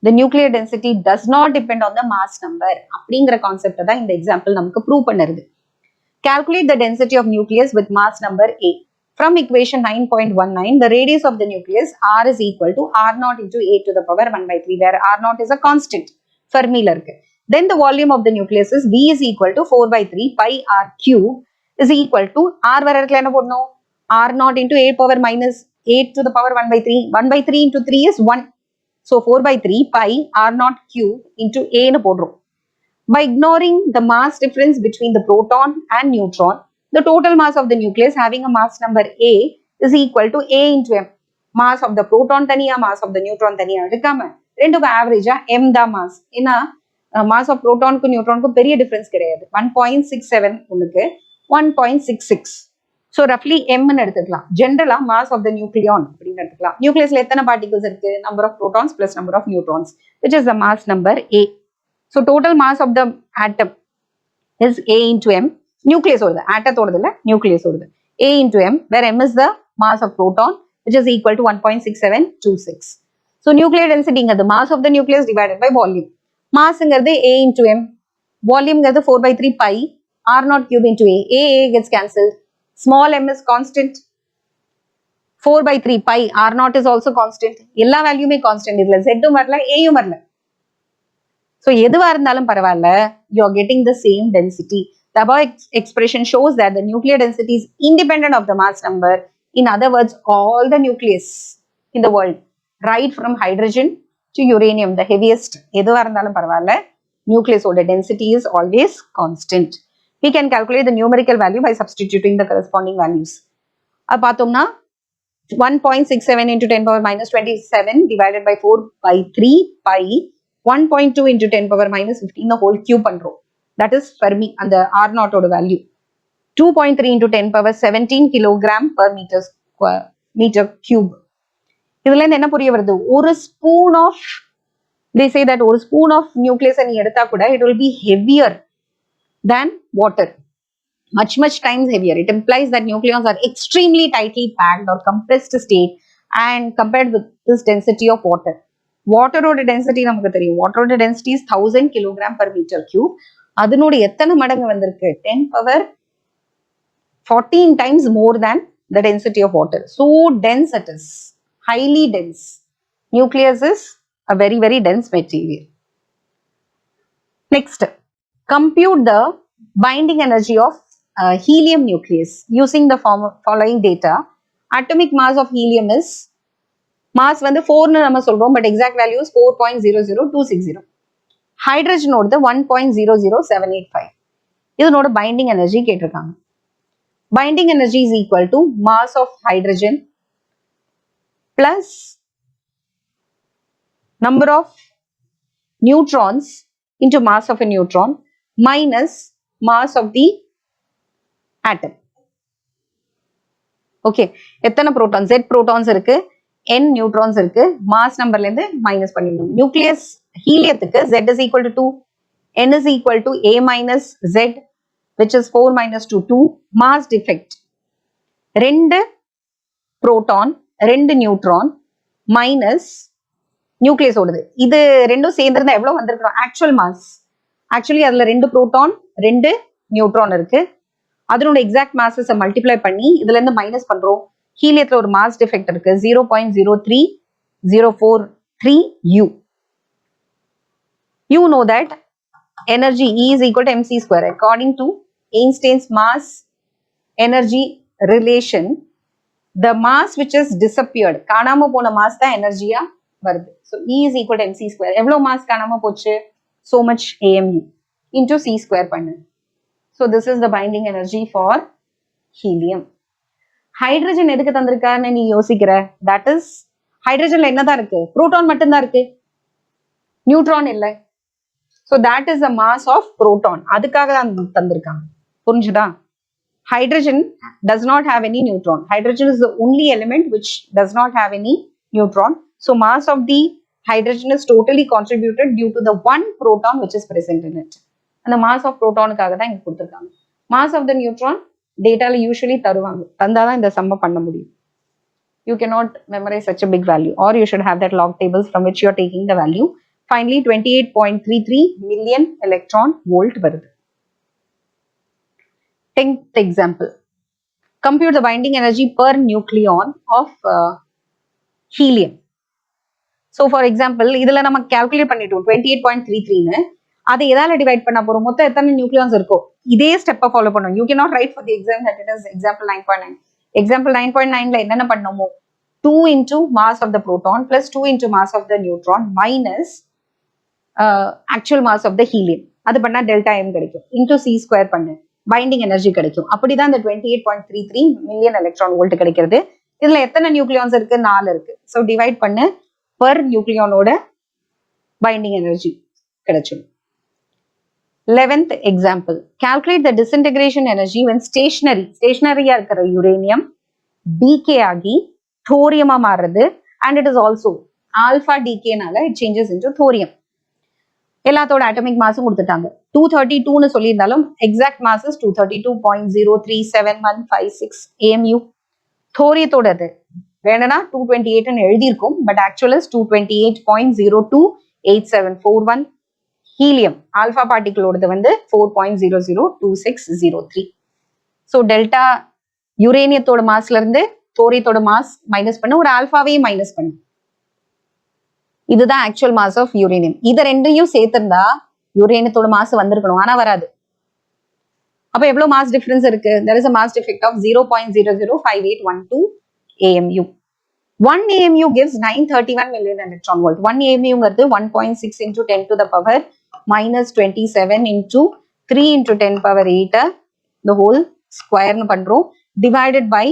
The nuclear density does not depend on the mass number. அப்படிங்கிற கான்செப்ட் தான் இந்த எக்ஸாம்பிள் நமக்கு ப்ரூவ் பண்ணுறது. Calculate the density of nucleus with mass number A. From equation 9.19, the radius of the nucleus R is equal to R0 into A to the power 1/3, where R0 is a constant. Fermi இருக்கு. Then the volume of the nucleus is V is equal to 4/3 pi R cube is equal to R வர இடத்துல என்ன போடணும்? R0 into A power minus 8 to the power 1/3. 1/3 into 3 is 1. So 4/3 pi R0 cube into A னு போடுறோம். By ignoring the mass difference between the proton and neutron, the total mass of the nucleus having a mass number A is equal to A into M. Mass of the proton தனியா, mass of the neutron தனியா எடுக்காம ரெண்டுக்கு ஆவரேஜா M தான் mass. ஏன்னா mass of புரோட்டானுக்கும் நியூட்ரானுக்கும் பெரிய difference கிடையாது. 1.67 உனக்கு 1.66. ஸோ ரஃப்லி எம்னு எடுத்துக்கலாம். ஜென்ரலா மாஸ் ஆஃப் த நியூக்ளியான் அப்படின்னு எடுத்துக்கலாம். நியூக்ளியஸ்ல எத்தனை பார்ட்டிகல்ஸ் இருக்கு? Number of protons plus number of neutrons, which is the mass number A. So total mass of the atom is A into M. Nucleus ஓடுது, ஆட்டத்தோடது இல்லை, நியூக்ளியஸ் ஓடுது. A into M, where M is the mass of proton, which is equal to 1.6726. So nuclear டென்சிட்டிங்கிறது mass of the nucleus divided by volume. மாஸ்ங்கிறது A into M, வால்யூம்ங்கிறது 4/3 pi R0 cube into A. A gets cancelled. Small m is constant. 4/3 pi R0 is also constant. எல்லா வேல்யூமே constant. இதுல Z வரல, A வரல. So எதுவா இருந்தாலும் பரவாயில்ல, you are getting the same density. The above expression shows that the nuclear density is independent of the mass number. In other words, all the nucleus in the world, right from hydrogen to uranium, the heaviest, எதுவா இருந்தாலும் பரவாயில்ல, nucleus ஓட density is always constant. We can calculate the numerical value by substituting the corresponding values. அது பார்த்தோம்னா 1.67 into 10 power minus 27 divided by 4/3 pi 1.2 into 10 power minus 15 the whole cube பண்றோம். that is Fermi and the R0 oda value 2.3 into 10 power 17 kilogram per meter cube. இதுல இருந்து என்ன புரிய வருது, ஒரு spoon of they say that ஒரு spoon of nucleus நீ எடுத்தா கூட it will be heavier than water, much times heavier. It implies that nucleons are extremely tightly packed or compressed state and compared with this density of water. வாட்டரோட density நமக்கு தெரியும், வாட்டரோட density is 1000 kilogram per meter cube. அதனோட எத்தனை மடங்கு வந்திருக்கு, 10 power 14 times more than the density of water. So dense it is, highly dense. Nucleus is a very dense material. Next, compute the binding energy of helium nucleus using the following data. Atomic mass of helium is, mass வந்து 4 னு நம்ம சொல்றோம், but exact value is 4.00260. Hydrogen ஓட 1.00785. இதனோட binding energy கேட்டிருக்காங்க. Binding energy is equal to mass of hydrogen plus number of neutrons into mass of a neutron minus mass of the atom. Okay, எத்தனை protons, Z protons இருக்கு, N neutrons இருக்கு, mass numberல இருந்து மைனஸ் பண்ணிடணும். Nucleus ஹீலியத்துக்கு Z is equal to 2, N is equal to A minus Z, which is 4 minus 2, 2. Mass defect, 2 proton 2 neutron minus nucleus ஓடுது. இது ரெண்டும் சேர்ந்திருந்தா எவ்வளவு வந்திருக்கணும், ஆக்சுவல் மாஸ். ஆக்சுவலி அதுல 2 புரோட்டான் 2 நியூட்ரான் இருக்கு, அதனோட எக்ஸாக்ட் மாசஸை மல்டிப்ளை பண்ணி இதுல இருந்து மைனஸ் பண்றோம். ஹீலியத்துல ஒரு மாஸ் டிஃபெக்ட் இருக்கு 0.03043 U. You know that energy E is equal to mc square. According to Einstein's mass energy relation, the mass which has disappeared, காணாம போன மாஸ் தான் எனர்ஜியா வருது. So E is equal to mc square. எவ்வளவு mass காணாம போச்சு, so much AMU into c square பண்ணு. So this is the binding energy for helium. Hydrogen எதுக்கு தந்திருக்கான்னு நீ யோசிக்கிற, that is ஹைட்ரஜன்ல என்னதான் இருக்கு, புரோட்டான் மட்டும்தான் இருக்கு, நியூட்ரான் இல்லை. So that is the mass of proton. அதுக்காக தான் தந்திருக்காங்க, புரிஞ்சுதா? Hydrogen does not have any neutron. Hydrogen is the only element which does not have any neutron. So mass of the hydrogen is totally contributed due to the one proton which is present in it. And the mass of protonக்காக தான் இங்க கொடுத்திருக்காங்க. Mass of the neutron dataல usually தருவாங்க, தந்தாதான் இந்த சம்ம பண்ண முடியும். You cannot memorize such a big value, or you should have that log tables from which you are taking the value. Finally 28.33 million electron volt வருது. 10th example. Compute the binding energy per nucleon of helium. So for example, இதுல நம்ம calculate பண்ணிட்டோம் 28.33ன்னு, அதை எதால divide பண்ண போறோம், மொத்தம் எத்தனை நியூக்ளியான்ஸ் இருக்கோ இதே ஸ்டெப்பை ஃபாலோ பண்ணும். You cannot write for the exam that it is example 9.9. Example 9.9ல என்னென்ன பண்ணோமோ 2 into mass of the proton plus 2 into mass of the neutron minus actual mass of the helium. அது பண்ணா டெல்டா M கிடைக்கும், into c square பண்ணு, binding energy கிடைக்கும். அப்படிதான் இந்த 28.33 million electron volt கிடைக்கிறது. இதுல எத்தனை நியூக்ளியான்ஸ் இருக்கு, 4 இருக்கு. ஸோ டிவைட் பண்ணு, per நியூக்ளியானோட பைண்டிங் எனர்ஜி கிடைச்சிடும். 11th example. Calculate the disintegration energy when stationaryயா இருக்கிற யுரேனியம் decay ஆகி தோரியமா மாறுறது, and it is also alpha decayனால it changes into thorium. எல்லாத்தோட அட்டமிக் மாஸும் கொடுத்துட்டாங்க. 232ன்னு சொல்லியிருந்தாலும் எக்ஸாக்ட் மாஸ் இஸ் 232.0371156 AMU. தோரியத்தோடது வேணும்னா 228ன்னு எழுதியிருக்கும், but actual is 228.028741. Helium alpha பார்ட்டிகளோடது வந்து 4.002603. ஸோ டெல்டா யுரேனியத்தோட மாஸ்ல இருந்து தோரியத்தோட மாஸ் மைனஸ் பண்ண, ஒரு ஆல்பாவையும் மைனஸ் பண்ணு. இதுதான் ஆக்சுவல் மாஸ் ஆஃப் யுரேனியம். இதை ரெண்டையும் சேர்த்திருந்தா யுரேனியத்தோட மாஸ் வந்திருக்கணும், ஆனா வராது. அப்ப எவ்வளவு மாஸ் டிஃபரன்ஸ் இருக்கு, there is a mass defect of 0.005812 AMU. 1 AMU gives 931 million electron volt. 1 AMUங்கிறது 1.6 into 10 to the power minus 27 into 3 into 10 power 8 the whole square னு பண்றோம், divided by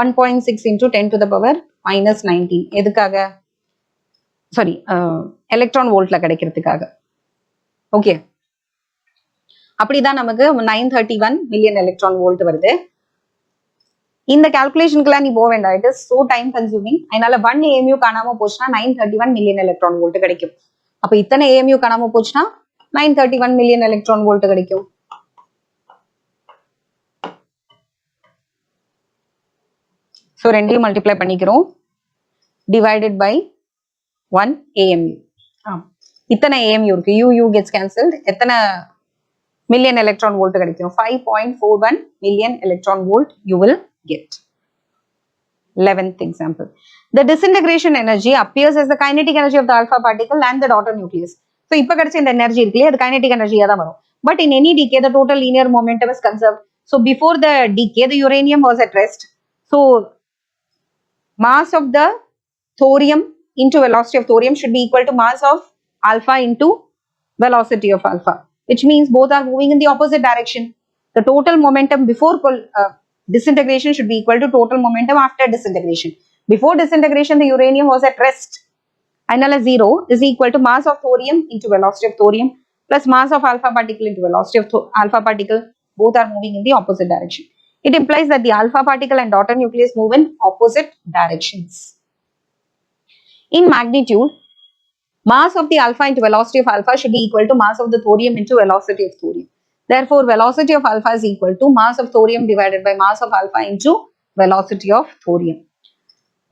1.6 into 10 to the power minus 19. எதுக்காக, sorry electron வோல்ட்ல கிடைக்கிறதுக்காக. Okay, அப்படிதான் நமக்கு 931 million electron volt வருது. இந்த கால்குலேஷனுக்குலாம் நீ போக வேண்டாம், it is so time consuming. அதனால 1 AMU காணாம போச்சுன்னா 931 மில்லியன் எலக்ட்ரான் வோல்ட் கிடைக்கும். அப்ப இத்தனை AMU காணாம போச்சுன்னா 931 மில்லியன் எலக்ட்ரான் வோல்ட் கிடைக்கும். ஸோ ரெண்டையும் மல்டிப்ளை பண்ணிக்கிறோம், டிவைடட் பை 1 AMU. இத்தனை AMU இருக்கு, UU gets cancelled. எத்தனை மில்லியன் எலக்ட்ரான் வோல்ட் கிடைக்கும்? 5.41 million electron volt you will get. 11th example. The disintegration energy appears as the kinetic energy of the alpha particle and the daughter nucleus. So இப்ப கிடைச்ச இந்த energy இருக்குல்லையே, அது kinetic எனர்ஜியா தான் வரும். But in any decay, the total linear momentum is conserved. So before the decay, the uranium was at rest. So mass of the thorium into velocity of thorium should be equal to mass of alpha into velocity of alpha, which means both are moving in the opposite direction. The total momentum before disintegration should be equal to total momentum after disintegration. Before disintegration, the uranium was at rest. Another 0 is equal to mass of thorium into velocity of thorium plus mass of alpha particle into velocity of alpha particle. Both are moving in the opposite direction. It implies that the alpha particle and daughter nucleus move in opposite directions. In magnitude, mass of the alpha into velocity of alpha should be equal to mass of the thorium into velocity of thorium. Therefore, velocity of alpha is equal to mass of thorium divided by mass of alpha into velocity of thorium.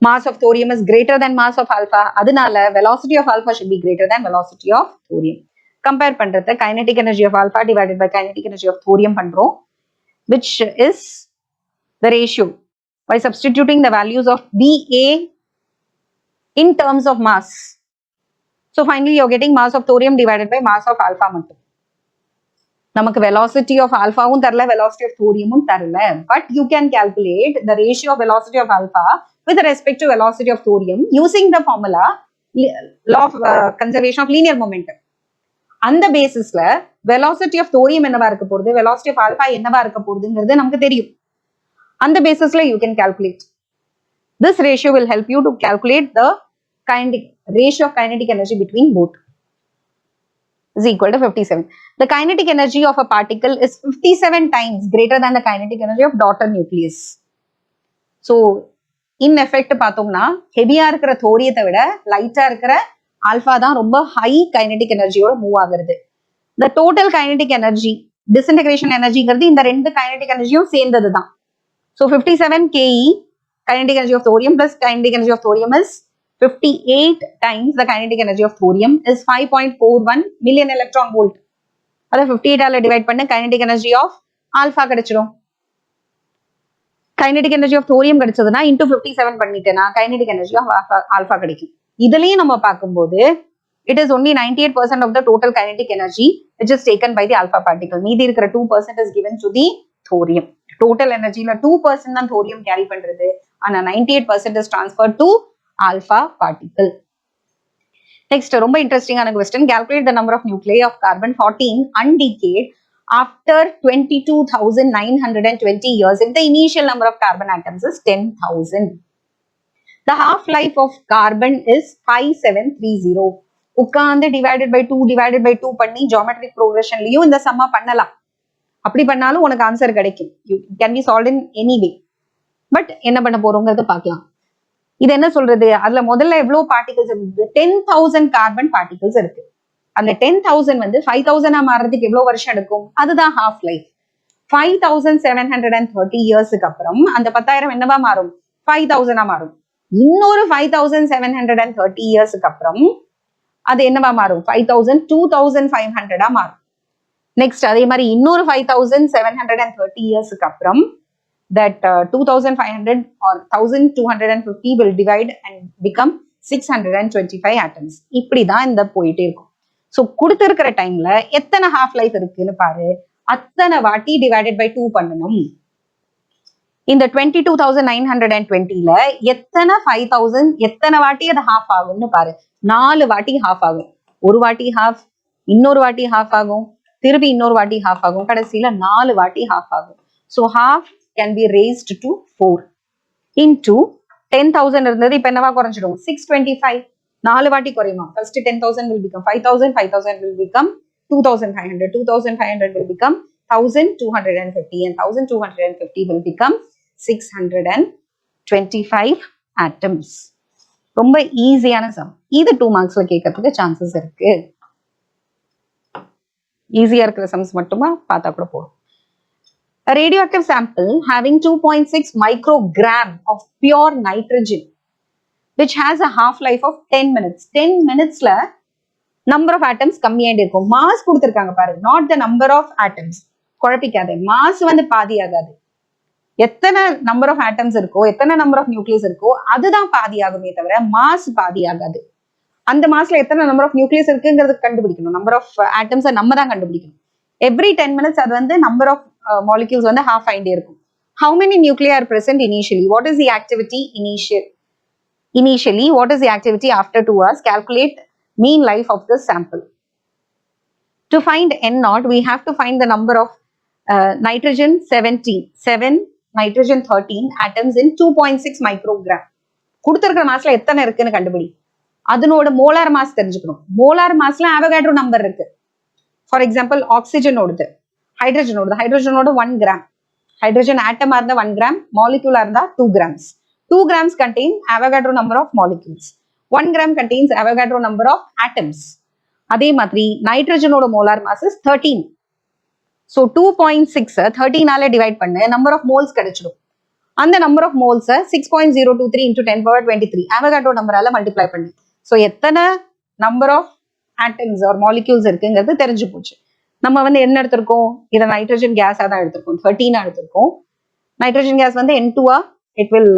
Mass of thorium is greater than mass of alpha. Adunala, velocity of alpha should be greater than velocity of thorium. Compare பண்றது kinetic energy of alpha divided by kinetic energy of thorium பண்றோம், which is the ratio. By substituting the values of VA in terms of mass. So finally, you're getting mass of thorium divided by mass of alpha மட்டும். நமக்கு velocity of alpha வும் தரல, velocity of thorium வும் தரல. But you can calculate the ratio of velocity of alpha with respect to velocity of thorium using the formula law of conservation of linear momentum. அந்த பேசிஸ்ல velocity of thorium என்னவா இருக்க போகுது, velocity of alpha என்னவா இருக்க போகுதுங்கிறது நமக்கு தெரியும். அந்த பேசிஸ்ல you can calculate. This ratio will help you to calculate the ratio of kinetic energy between both. Is equal to 57. The kinetic energy of a particle is 57 times greater than the kinetic energy of daughter nucleus. So, in effect பார்த்தோம்னா ஹெவியா இருக்கிற தோரியத்தை விட லைட்டா இருக்கிற alpha தான் ரொம்ப high kinetic எனர்ஜியோட move ஆகுறது. The total kinetic energy, disintegration energyங்கிறது இந்த ரெண்டு கைனடிக் எனர்ஜியும் சேர்ந்தது தான். So 57 KE kinetic energy of thorium plus kinetic energy of thorium is 58 times the kinetic energy of thorium is 5.41 million electron volt. அதை 58 ஆல divide பண்ண kinetic energy of alpha கிடைச்சிடும். kinetic energy of thorium கிடைச்சதுன்னா into 57 பண்ணிட்டேன்னா kinetic energy of alpha கிடைக்கும். இதுலயும் நம்ம பார்க்கும்போது it is only 98% of the total kinetic energy which is taken by the alpha particle. மீதி இருக்கிற 2% is given to the thorium. Total energy ல 2% தான் thorium carry பண்றது, ஆனா 98% is transferred to alpha particle. Next, ரொம்ப இன்ட்ரெஸ்டிங்கான question. Calculate the number of nuclei of carbon 14 undecayed after 22,920 years if the initial number of carbon atoms is 10,000. The half-life of carbon is 5730. உட்கார்ந்து divided by 2 பண்ணி geometric progressionலயும் இந்த சம்மா பண்ணலாம். அப்படி பண்ணாலும் உனக்கு answer கிடைக்கும். You can be solved in any way. But என்ன பண்ண போறோங்கிறத பார்க்கலாம். இது என்ன சொல்றது, அதுல முதல்ல எவ்வளவு பார்ட்டிகல்ஸ் இருக்கு, 10,000 கார்பன் பார்ட்டிகல்ஸ் இருக்கு. அந்த 10,000 வந்து 5,000 மாறதுக்கு எவ்வளவு வருஷம் எடுக்கும், அதுதான் ஹாஃப் லைஃப். 5,730 இயர்ஸ்க்கு அப்புறம் அந்த 10,000 என்னவா மாறும், 5,000 மாறும். இன்னொரு 5,730 இயர்ஸ்க்கு அப்புறம் அது என்னவா மாறும், 5,000 2,500 மாறும். நெக்ஸ்ட் அதே மாதிரி இன்னொரு 5,730 இயர்ஸ்க்கு அப்புறம் that 2,500 or 1,250 will divide and become 625 atoms. இப்படிதான் இந்த போயிட்டே இருக்கும். ஸோ கொடுத்திருக்கிற டைம்ல எத்தனை ஹாஃப் லைஃப் இருக்குன்னு பாரு, அத்தனை வாட்டி டிவைடட் பை 2 பண்ணணும். இந்த 22,920ல எத்தனை 5,000 எத்தனை வாட்டி அது ஹாஃப் ஆகும்னு பாரு. 4 வாட்டி ஹாஃப் ஆகும். ஒரு வாட்டி ஹாஃப், இன்னொரு வாட்டி ஹாஃப் ஆகும், திருப்பி இன்னொரு வாட்டி ஹாஃப் ஆகும், கடைசியில 4 வாட்டி ஹாஃப் ஆகும். So half can be raised to 4 into 10,000 இருந்தது இப்ப என்னவா குறைஞ்சிடும், 625. 4 வாட்டி குறையுமா, first 10,000 will become 5,000, 5,000 will become 2500. 2500 will become 1250 and 1250 will become 625 atoms. ரொம்ப ஈஸியான சம். இது 2 மார்க்ஸ்ல கேட்கறதுக்கு சான்சஸ் இருக்கு. ஈஸியா இருக்கிற சம்ஸ் மட்டுமா பார்த்தா கூட போதும். A radioactive sample having 2.6 microgram of pure nitrogen which has a half-life of 10 minutes. 10 minutesல number of atoms கம்மியாயிட்டு இருக்கும். மாஸ் கொடுத்திருக்காங்க பாரு, not the number of atoms. குழப்பிக்காதே, மாஸ் வந்து பாதி ஆகாது. எத்தனை நம்பர் ஆஃப் ஆட்டம்ஸ் இருக்கோ, எத்தனை நம்பர் ஆஃப் நியூக்ளியஸ் இருக்கோ அதுதான் பாதி ஆகுமே தவிர மாஸ் பாதி ஆகாது. அந்த மாஸ்ல எத்தனை நம்பர் ஆஃப் நியூக்ளியஸ் இருக்குங்கிறது கண்டுபிடிக்கணும். நம்பர் ஆஃப் ஆட்டம்ஸை நம்ம தான் கண்டுபிடிக்கணும். எவ்ரி 10 minutes அது வந்து நம்பர் ஆஃப் மாலிக்யூல்ஸ் வந்து half ஆயிட்டே இருக்கும். How many nuclei are present initially? What is the activity initially? What is the activity after 2 hours? Calculate mean life of the sample. To find N0, we have to find the number of nitrogen 7, nitrogen 13 atoms in 2.6 microgram. கொடுத்திருக்கிற மாஸ்ல எத்தனை இருக்குன்னு கண்டுபிடி. அதனோட molar mass தெரிஞ்சுக்கணும். Molar மாஸ்ல ஆவோகாட்ரோ number இருக்கு. For example ஆக்சிஜனோடது, ஹைட்ரஜனோட 1 gram, hydrogen ஆட்டமா இருந்தா 1 gram, மாலிக்யூலா இருந்தா 2 grams. 2 grams contain Avogadro number of molecules. 1 gram contains Avogadro number of atoms. அதே மாதிரி நைட்ரஜனோட மோலார் மாஸ் 13. ஸோ 2.6 13ஆல டிவைட் பண்ண நம்பர் ஆஃப் மோல்ஸ் கிடைச்சிடும். அந்த number of moles 6.023 into 10^23 Avogadro நம்பரால மல்டிப்ளை பண்ணு. ஸோ எத்தனை number of atoms or molecules இருக்குங்கிறது தெரிஞ்சு போச்சு. நம்ம வந்து என்ன எடுத்திருக்கோம், இதை நைட்ரஜன் கேஸா தான் எடுத்திருக்கோம், 13 எடுத்திருக்கோம். நைட்ரஜன் கேஸ் வந்து N2 it will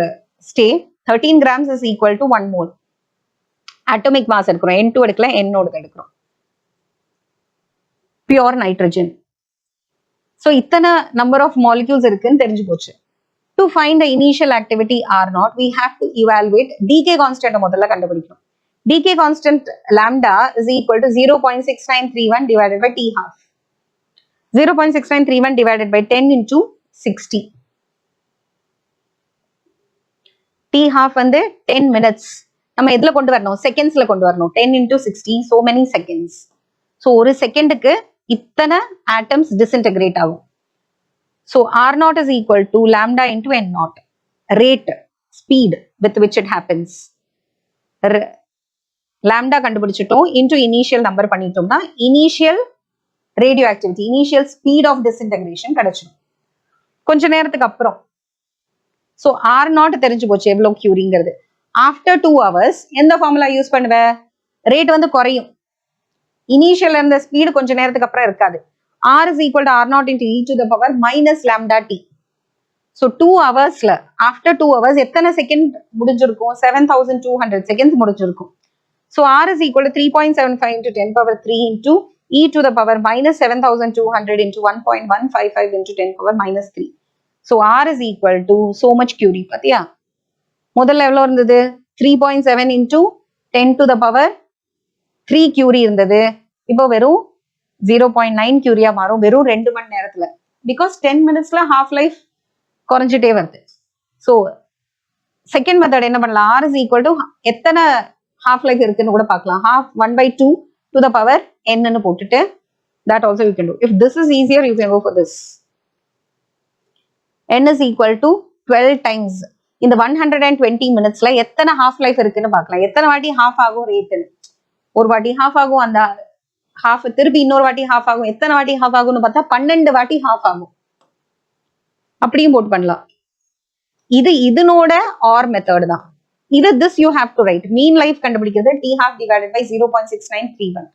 stay. 13 grams is equal to 1 mole. Atomic mass எடுக்கிறோம், N2 எடுக்கல, N0 எடுக்கிறோம். Pure nitrogen. ஸோ இத்தனை நம்பர் ஆஃப் மாலிக்யூல்ஸ் இருக்குன்னு தெரிஞ்சு போச்சு. To find the initial activity R0, we have to evaluate decay constant முதல்ல கண்டுபிடிக்கணும். Decay constant lambda is equal to 0.6931 divided by T half. 0.6931 divided by 10 into 60. T half வந்து 10 minutes. நம்ம எதுல கொண்டு வரணும், செகண்ட்ஸ்ல கொண்டு வரணும். 10 into 60, so many seconds. So ஒரு செகண்டுக்கு இத்தனை ஆட்டம்ஸ் டிஸ்இன்டகிரேட் ஆகும். So R0 is equal to lambda into N0. Rate, speed with which it happens. Lambda கண்டுபிடிச்சிட்டோம், இன்டூ இனிஷியல் நம்பர் பண்ணிட்டோம்னா initial radioactivity, initial speed of disintegration கிடைச்சிடும் கொஞ்ச நேரத்துக்கு அப்புறம். ஸோ R0 தெரிஞ்சு போச்சு எவ்வளோ கியூரிங்கிறது. ஆஃப்டர் 2 hours எந்த ஃபார்முலா யூஸ் பண்ணுவ, ரேட் வந்து குறையும். இனிஷியல் இருந்த ஸ்பீடு கொஞ்ச நேரத்துக்கு அப்புறம் இருக்காது. R is equal to R0 into e to the power minus lambda t. So 2 hours after 2 hours எத்தனை செகண்ட் முடிஞ்சிருக்கும், 7200 செகண்ட்ஸ் முடிஞ்சிருக்கும். So R is equal to 3.75 into 10 power 3 into e to the power minus 7200 into 1.155 into 10 power minus 3. So R is equal to so much curie. பாத்தியா, முதல்ல எவ்வளோ இருந்தது, 3.7 into 10 to the power 3 curie இருந்தது. இப்போ வெறும் 0.9 curie மாறும் வெறும் 2 மணி நேரத்துல. பிகாஸ் 10 minutesல half life குறைஞ்சிட்டே வருது. ஸோ செகண்ட் மெத்தட் என்ன பண்ணலாம், R is equal to எத்தனை half life இருக்குன்னு கூட பார்க்கலாம். half 1/2 to the power n ன்னு போட்டுட்டு that also you can do. If this is easier, you can go for this. n is equal to 12 times. இந்த 120 minutesல எத்தனை half life இருக்குன்னு பார்க்கலாம். எத்தனை வாட்டி half ஆகும் ரேட்டுன்னு. ஒரு வாட்டி half ஆகும், அந்த half திருப்பி இன்னொரு வாட்டி half ஆகும். எத்தனை வாட்டி half ஆகும்னு பார்த்தா 12 வாட்டி half ஆகும். அப்படியும் போட்டு பண்ணலாம். இது இதனோட ஆர் மெத்தட் தான். இது this you have to write. mean life கண்டுபிடிக்கிறது T half divided by 0.6931.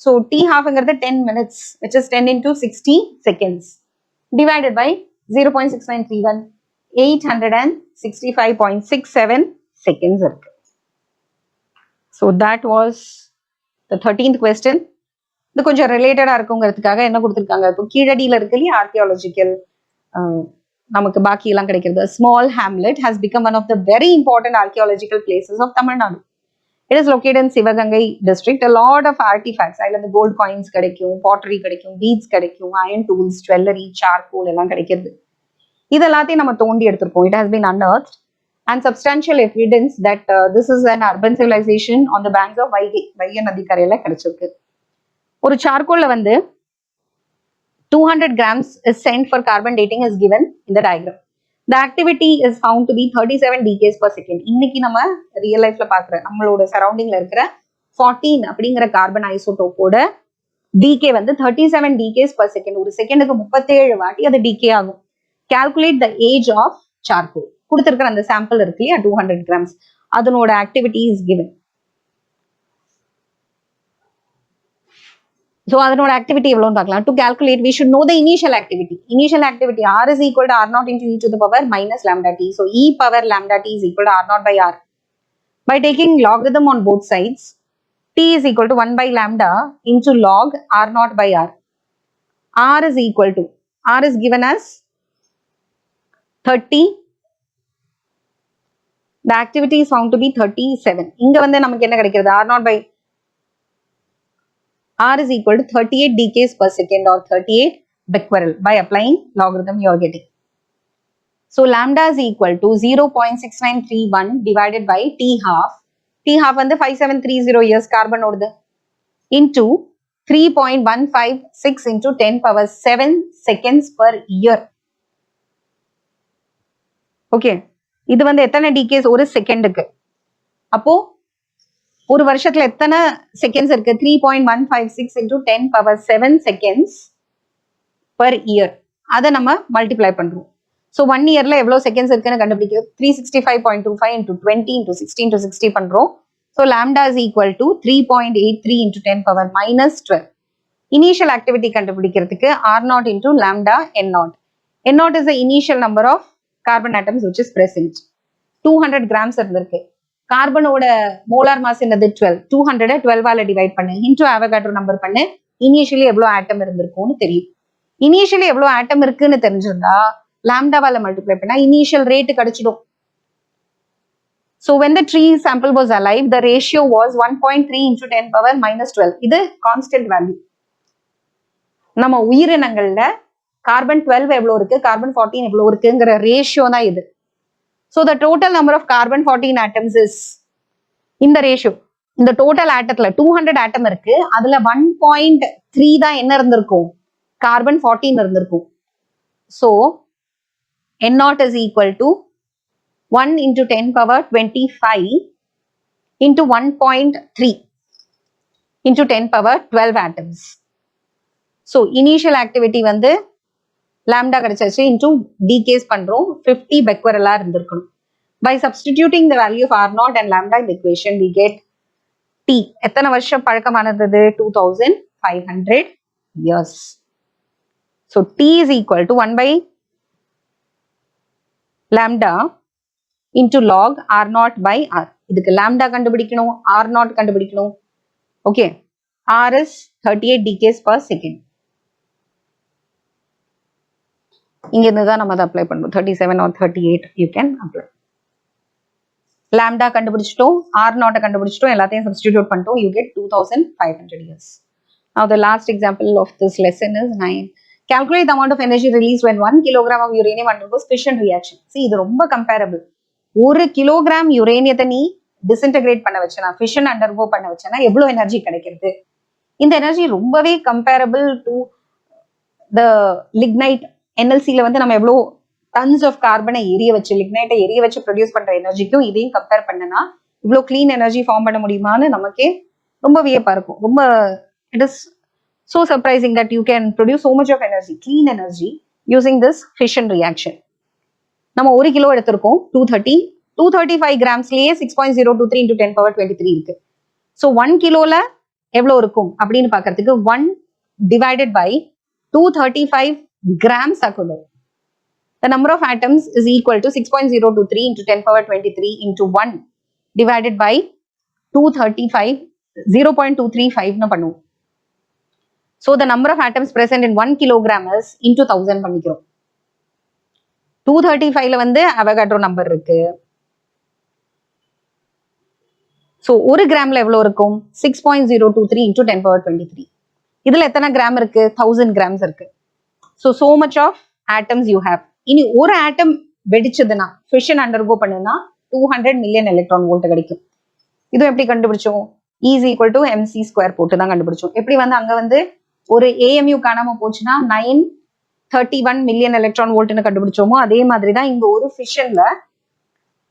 So T halfங்கிறது 10 minutes which is 10 into 60 seconds divided by 0.6931, 865.67 seconds இருக்கு. So that was the 13th question. இது கொஞ்சம் ரிலேட்டடா இருக்குங்கிறதுக்காக என்ன கொடுத்துருக்காங்க, இப்போ கீழடியில இருக்கு இல்லையா ஆர்கியாலஜிக்கல், நமக்கு பாக்கி எல்லாம் கிடைக்கிறது. Small Hamlet has become one of the very important archaeological places of Tamil Nadu. It is located in Sivagangai district. A lot of artifacts, அதுல இந்த கோல்ட் காயின்ஸ் கிடைக்கும், பாட்டரி கிடைக்கும், பீட்ஸ் கிடைக்கும், அயன் டூல்ஸ், ஜுவல்லரி, சார்கோல் எல்லாம் கிடைக்கிறது. இது எல்லாத்தையும் நம்ம தோண்டி எடுத்திருக்கோம். It has been unearthed and substantial evidence that this is an urban civilization on the banks of Vaigai நதி கரையில கிடைச்சிருக்கு. ஒரு சார்கோல்ல வந்து 200 grams is sent for carbon dating is given in the diagram. The activity is found to be 37 decays per second. இன்னைக்கு நம்ம real லைஃப்ல பாக்குற நம்மளோட சரௌண்டிங்ல இருக்கிற 14 அப்படிங்கிற கார்பன் ஐசோடோப்போட டிகே வந்து 37 decays per second. ஒரு செகண்டுக்கு 37 வாட்டி அது டிகே ஆகும். Calculate the age of charcoal. கொடுத்திருக்கிற அந்த சாம்பிள் இருக்கு இல்லையா 200 grams, அதனோட ஆக்டிவிட்டி இஸ் given. So அதனோட ஆக்டிவிட்டி எவ்வளவுன்னு பார்க்கலாம். To calculate, we should know the initial activity. Initial activity R is equal to R naught into e to the power minus lambda t. So e power lambda t is equal to R naught by R. By taking logarithm on both sides, t is equal to 1 by lambda into log R naught by R. R is equal to, R is given as 30. The activity is found to be 37. இங்க வந்து நமக்கு என்ன கிடைக்கிறது? R naught by R is equal to 38 decays per second or 38 becquerel. By applying logarithm you are getting. So lambda is equal to 0.6931 divided by T half. T half வந்து 5730 years carbon ஓடுது into 3.156 into 10 power 7 seconds per year. Okay. இது வந்து எத்தனை decays ஒரு செகண்டுக்கு? அப்போ ஒரு வருஷத்துல எத்தனை செகண்ட்ஸ் இருக்கு? 3.156 into 10 power 7 seconds per year. அதை நம்ம மல்டிப்ளை பண்றோம். ஸோ 1 இயர்ல எவ்வளவு செகண்ட்ஸ் இருக்குன்னு கண்டுபிடிக்க 365.25 into 20 into 60 into 60 பண்றோம். So lambda is equal to 3.83 into 10 power minus 12. Initial activity கண்டுபிடிக்கிறதுக்கு R naught into lambda N naught. N naught is the initial number of carbon atoms which is present. 200 grams இருந்திருக்கு. கார்பனோட molar mass என்னது 12. 200 12ஆல divide பண்ணு into Avogadro number பண்ணு. Initially எவ்வளவு ஆட்டம் இருந்திருக்கும்னு தெரியும். Initially எவ்வளவு ஆட்டம் இருக்குன்னு தெரிஞ்சிருந்தா லாம்டாவால மல்டிப்ளை பண்ணா இனிஷியல் ரேட் கிடைச்சிடும். So when the tree sample was alive, the ratio was 1.3 into 10 power minus 12. இது கான்ஸ்டன்ட் வேல்யூ. நம்ம உயிரினங்கள்ல கார்பன் 12 எவ்வளவு இருக்கு, கார்பன் 14 எவ்வளவு இருக்குங்கிற ரேஷியோ தான் இது. So the total number of carbon 14 atoms is இந்த ரேஷியோ. இந்த டோட்டல் ஆட்டத்துல 200 ஆட்டம் இருக்கு. அதுல 1.3 தான் என்ன இருந்திருக்கும்? கார்பன் 14 இருந்திருக்கும். So N naught is equal to 1 into 10 power 25 into 1.3 into 10 power 12 atoms. So initial activity வந்து lambda கிடைச்சாச்சு into decays பண்றோம் 50 becquerel இருந்திருக்கணும். By substituting the value of R naught and lambda in the equation, we get T. எத்தனை வருஷம் பழக்கமானது? 2500 years. So T is equal to 1 by lambda into log R naught by R. இதுக்கு lambda கண்டுபிடிக்கணும், R naught கண்டுபிடிக்கணும். Okay. R is 38 decays per second. இங்க இருந்து தான் நம்ம அதை அப்ளை பண்ணுவோம். 37 or 38 you can apply. Lambda கண்டுபிடிச்சிட்டோம், R naught கண்டுபிடிச்சிட்டோம், எல்லாத்தையும் சப்ஸ்டிடியூட் பண்ணிட்டோம். You get 2500 years. Now the last example of this lesson is 9. Calculate the amount of energy released when 1 kilogram of uranium undergoes fission reaction. See, இது ரொம்ப comparable. 1 kilogram யுரேனியத்தை நீ disintegrate பண்ண வச்சனா, fission undergo பண்ண வச்சனா எவ்வளவு energy கிடைக்கிறது? இந்த energy ரொம்பவே கம்பேரபிள் டு த லிக்னைட். NLCல வந்து நம்ம எவ்வளோ டன்ஸ் ஆஃப் கார்பனை எரிய வச்சு, லிக்னைட்டை எரிய வச்சு ப்ரொடியூஸ் பண்ற எனர்ஜிக்கும் இதையும் கம்பேர் பண்ணனா இவ்வளோ கிளீன் எனர்ஜி ஃபார்ம் பண்ண முடியுமான்னு நமக்கே ரொம்ப வியப்பா இருக்கும். ரொம்ப it is so surprising that you can produce so much of energy, clean energy using this fission reaction. நம்ம 1 கிலோ எடுத்திருக்கோம், 235 கிராம்ஸ்லயே 6.023 into 10 power 23 இருக்கு. ஸோ 1 கிலோல எவ்வளவு இருக்கும் அப்படின்னு பாக்குறதுக்கு 1 divided by 235 grams ஆக்குது. The number of atoms is equal to 6.023 into 10 power 23 into 1 divided by 235 0.235 பண்ணுவோம். So the number of atoms present in 1 kilogram is into 1000 பண்ணிக்கிறோம். 235ல வந்து அவகாட்ரோ நம்பர் இருக்கு. So 1 கிராம்ல எவ்வளவு இருக்கும்? 6.023 into 10 power 23. இதுல எத்தனை கிராம் இருக்கு? 1000 grams இருக்கு. So much of atoms you have. இனி ஒரு ஆட்டம் வெடிச்சதுன்னா, ஃபிஷன் அண்டர்கோ பண்ணுனா 200 மில்லியன் எலக்ட்ரான் வோல்ட் கிடைக்கும். இது எப்படி கண்டுபிடிச்சோம்? E is equal to mc square போட்டு தான் கண்டுபிடிச்சோம். எப்படி வந்து அங்க வந்து ஒரு AMU காணாம போச்சுன்னா 931 மில்லியன் எலக்ட்ரான் வோல்ட்னு கண்டுபிடிச்சோமோ அதே மாதிரி தான் இங்க ஒரு ஃபிஷன்ல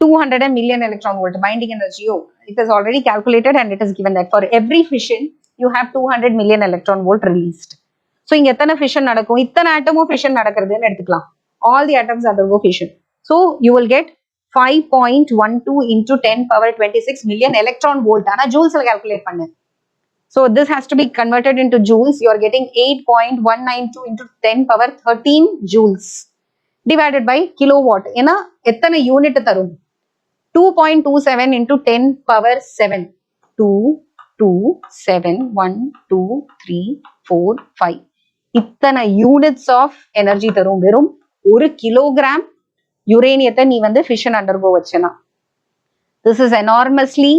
200 million electron volt binding energy. It is already calculated and it is given that for every fission you have 200 million electron volt released. So இங்க எத்தனை fission நடக்கும், இத்தனை atom fission நடக்கிறதுன்னு எடுத்துக்கலாம். All the atoms undergo fission. So you will get 5.12 into 10 power 26 million electron volt. ஆனா joules calculate பண்ணு. So this has to be converted into joules. You are getting 8.192 into 10 power 13 joules divided by kilowatt. ஏன்னா எத்தனை unit தரும், 2.27 into 10 power 7. 2, 2, 7, 1, 2, 3, 4, 5. இத்தனை units of energy தரும் வெறும் ஒரு kilogram யுரேனியத்தை நீ வந்து ஃபிஷன் அண்டர்கோ வச்சனா. This is enormously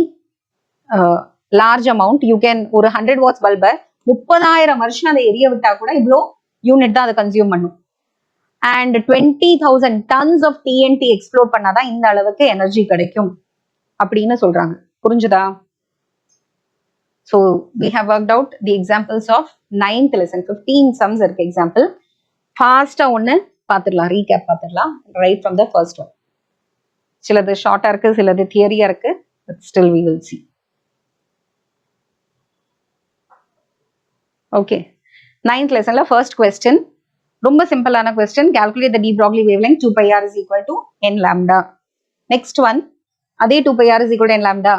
large amount. You can ஒரு 100 வாட்ஸ் பல்பை 30,000 வருஷம் அதை எரிய விட்டா கூட இவ்வளோ யூனிட் தான் அதை கன்சியூம் பண்ணும். And 20,000 tons of TNT explore பண்ணாதான் இந்த அளவுக்கு எனர்ஜி கிடைக்கும் அப்படின்னு சொல்றாங்க. புரிஞ்சுதா? So we have worked out the examples of 9th lesson. 15 sums இருக்கு எக்ஸாம்பிள். ஃபாஸ்டா ஒன்னு பார்த்துடலாம், ரீகேப் பார்த்துடலாம். Right from the first one. சிலது ஷார்ட்டா இருக்கு, சிலது தியரியா இருக்கு. But still we will see. Okay. 9th lessonல first question. ரொம்ப சிம்பிளான question. Calculate the de Broglie wavelength 2 pi r is equal to n lambda. Next one அதே 2 pi r is equal to n lambda.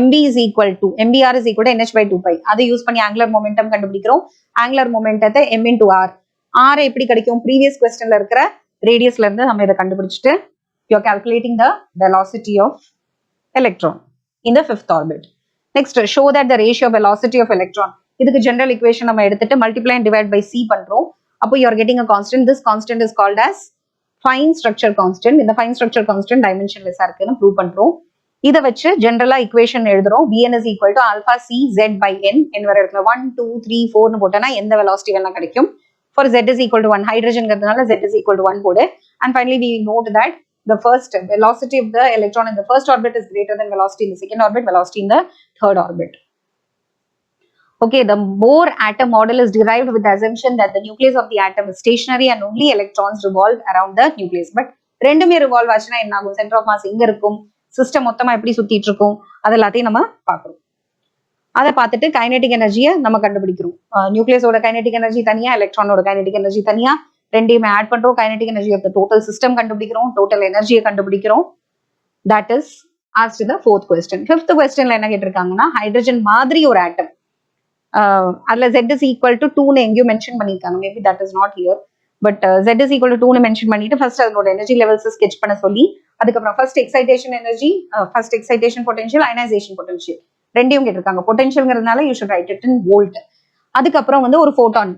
mb is equal to mbr is equal to nh by 2 pi. அதை use பண்ணி angular momentum கண்டுபிடிக்கிறோம். Angular மொமெண்டத்தை m into r. r எப்படி கிடைக்கும்? Previous கொஸ்டின்ல இருக்கிற ரேடியஸ்ல இருந்து நம்ம இதை கண்டுபிடிச்சிட்டு you are calculating the velocity of electron in the fifth orbit. Next, show that the ratio of velocity of electron. இதுக்கு ஜெனரல் ஈக்குவேஷன் நம்ம எடுத்துட்டு multiply and divide by c பண்றோம். அப்போ you are getting a constant. This constant is called as fine structure constant. இந்த fine structure constant dimensionless இருக்குன்னு prove பண்றோம். இதை வச்சு ஜெனரலா ஈக்குவேஷன் எழுதுறோம். Vn is equal to alpha c z by n. n வர இடத்துல 1 2 3 4 போட்டனா எந்த வெலாசிட்டி வேணா கிடைக்கும். For z is equal to 1, ஹைட்ரஜன்ங்கிறதுனால z is equal to 1 போடு. And finally we note that the first velocity of the electron in the first orbit is greater than velocity in the second orbit, velocity in the third orbit. Okay, the Bohr atom model is derived with the assumption that the nucleus of the atom is stationary and only electrons revolve around the nucleus. But ரெண்டுமே revolve ஆச்சுன்னா என்ன ஆகும்? Centre of mass எங்க இருக்கும், system மொத்தமா எப்படி சுத்திட்டு இருக்கும், அது எல்லாத்தையும் நம்ம பார்க்கிறோம். அதை பார்த்துட்டு கைனெட்டிக் எனர்ஜியை நம்ம கண்டுபிடிக்கிறோம். நியூக்ளியஸோட கைனெட்டிக் எனர்ஜி தனியா, எலக்ட்ரானோட கைனெட்டிக் எனர்ஜி தனியா, ரெண்டையுமே ஆட் பண்றோம். Kinetic energy of the total system கண்டுபிடிக்கிறோம், டோட்டல் எனர்ஜியை கண்டுபிடிக்கிறோம். That is asked the fourth question. Fifth கொஸ்டின்ல என்ன கேட்டிருக்காங்கன்னா, ஹைட்ரஜன் மாதிரி ஒரு ஆட்டம், அதுல z is equal to 2னு எங்கேயும் மென்ஷன் பண்ணிருக்காங்க. Maybe that is not here. But z is equal to 2னு மென்ஷன் பண்ணிட்டு ஃபர்ஸ்ட் அதனோட எனர்ஜி லெவல்ஸ் ஸ்கெட்ச் பண்ண சொல்லி, அதுக்கப்புறம் first excitation energy, first excitation potential, ionization potential ரெண்டையும் கேட்டிருக்காங்க. பொட்டன்ஷியல்ங்கிறதுனால you should write it in volt. அதுக்கப்புறம் வந்து ஒரு ஃபோட்டான்,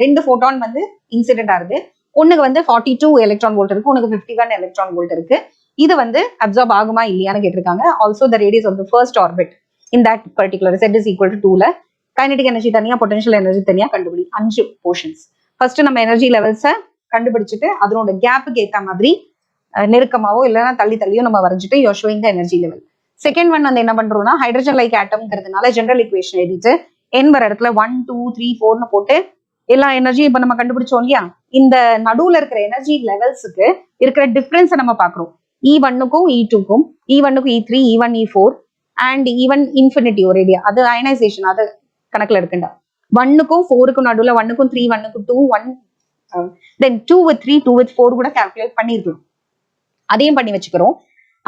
ரெண்டு ஃபோட்டான் வந்து இன்சிடென்ட் ஆகுது. ஒண்ணுக்கு வந்து 42 எலக்ட்ரான் வோல்ட் இருக்கு, ஒண்ணுக்கு 51 எலக்ட்ரான் வோல்ட் இருக்கு. இது வந்து அப்சார்ப் ஆகுமா இல்லையான்னு கேட்டிருக்காங்க. Also the radius of the first orbit in that particular z is equal to 2ல கைனெட்டிக் எனர்ஜி தனியா, பொட்டன்ஷியல் எனர்ஜி தனியா கண்டுபிடி. 5 போர்ஷன்ஸ். ஃபர்ஸ்ட் நம்ம எனர்ஜி லெவல்ஸை கண்டுபிடிச்சிட்டு அதனோட கேப்புக்கு ஏற்ற மாதிரி நெருக்கமாவோ இல்லைன்னா தள்ளி தள்ளியோ நம்ம வரைஞ்சிட்டு you are showing the energy level. Second one வந்து என்ன பண்றோம்னா, ஹைட்ரஜன் லைக் ஆட்டம்ங்கிறதுனால ஜெனரல் ஈக்குவேஷன் எழுதிட்டு n வர இடத்துல 1 2 3 4னு போட்டு எல்லா எனர்ஜியும் இப்ப நம்ம கண்டுபிடிச்சோம் இல்லையா, இந்த நடுவுல இருக்கிற எனர்ஜி லெவல்ஸுக்கு இருக்கிற டிஃபரன்ஸை நம்ம பாக்குறோம். E1க்கும் E2க்கும், E1க்கும் E3, E1 E4 and E1 infinity ஒரு ஏரியா, அது அயனைசேஷன், அது கணக்குல இருக்குண்டா. 1க்கும் 4க்கும் நடுவுல 1க்கும் 3, 1க்கும் 2, 1 தென் 2 with 3, 2 with 4 கூட கால்குலேட் பண்ணிருக்கோம். அதையும் பண்ணி வச்சுக்கிறோம்.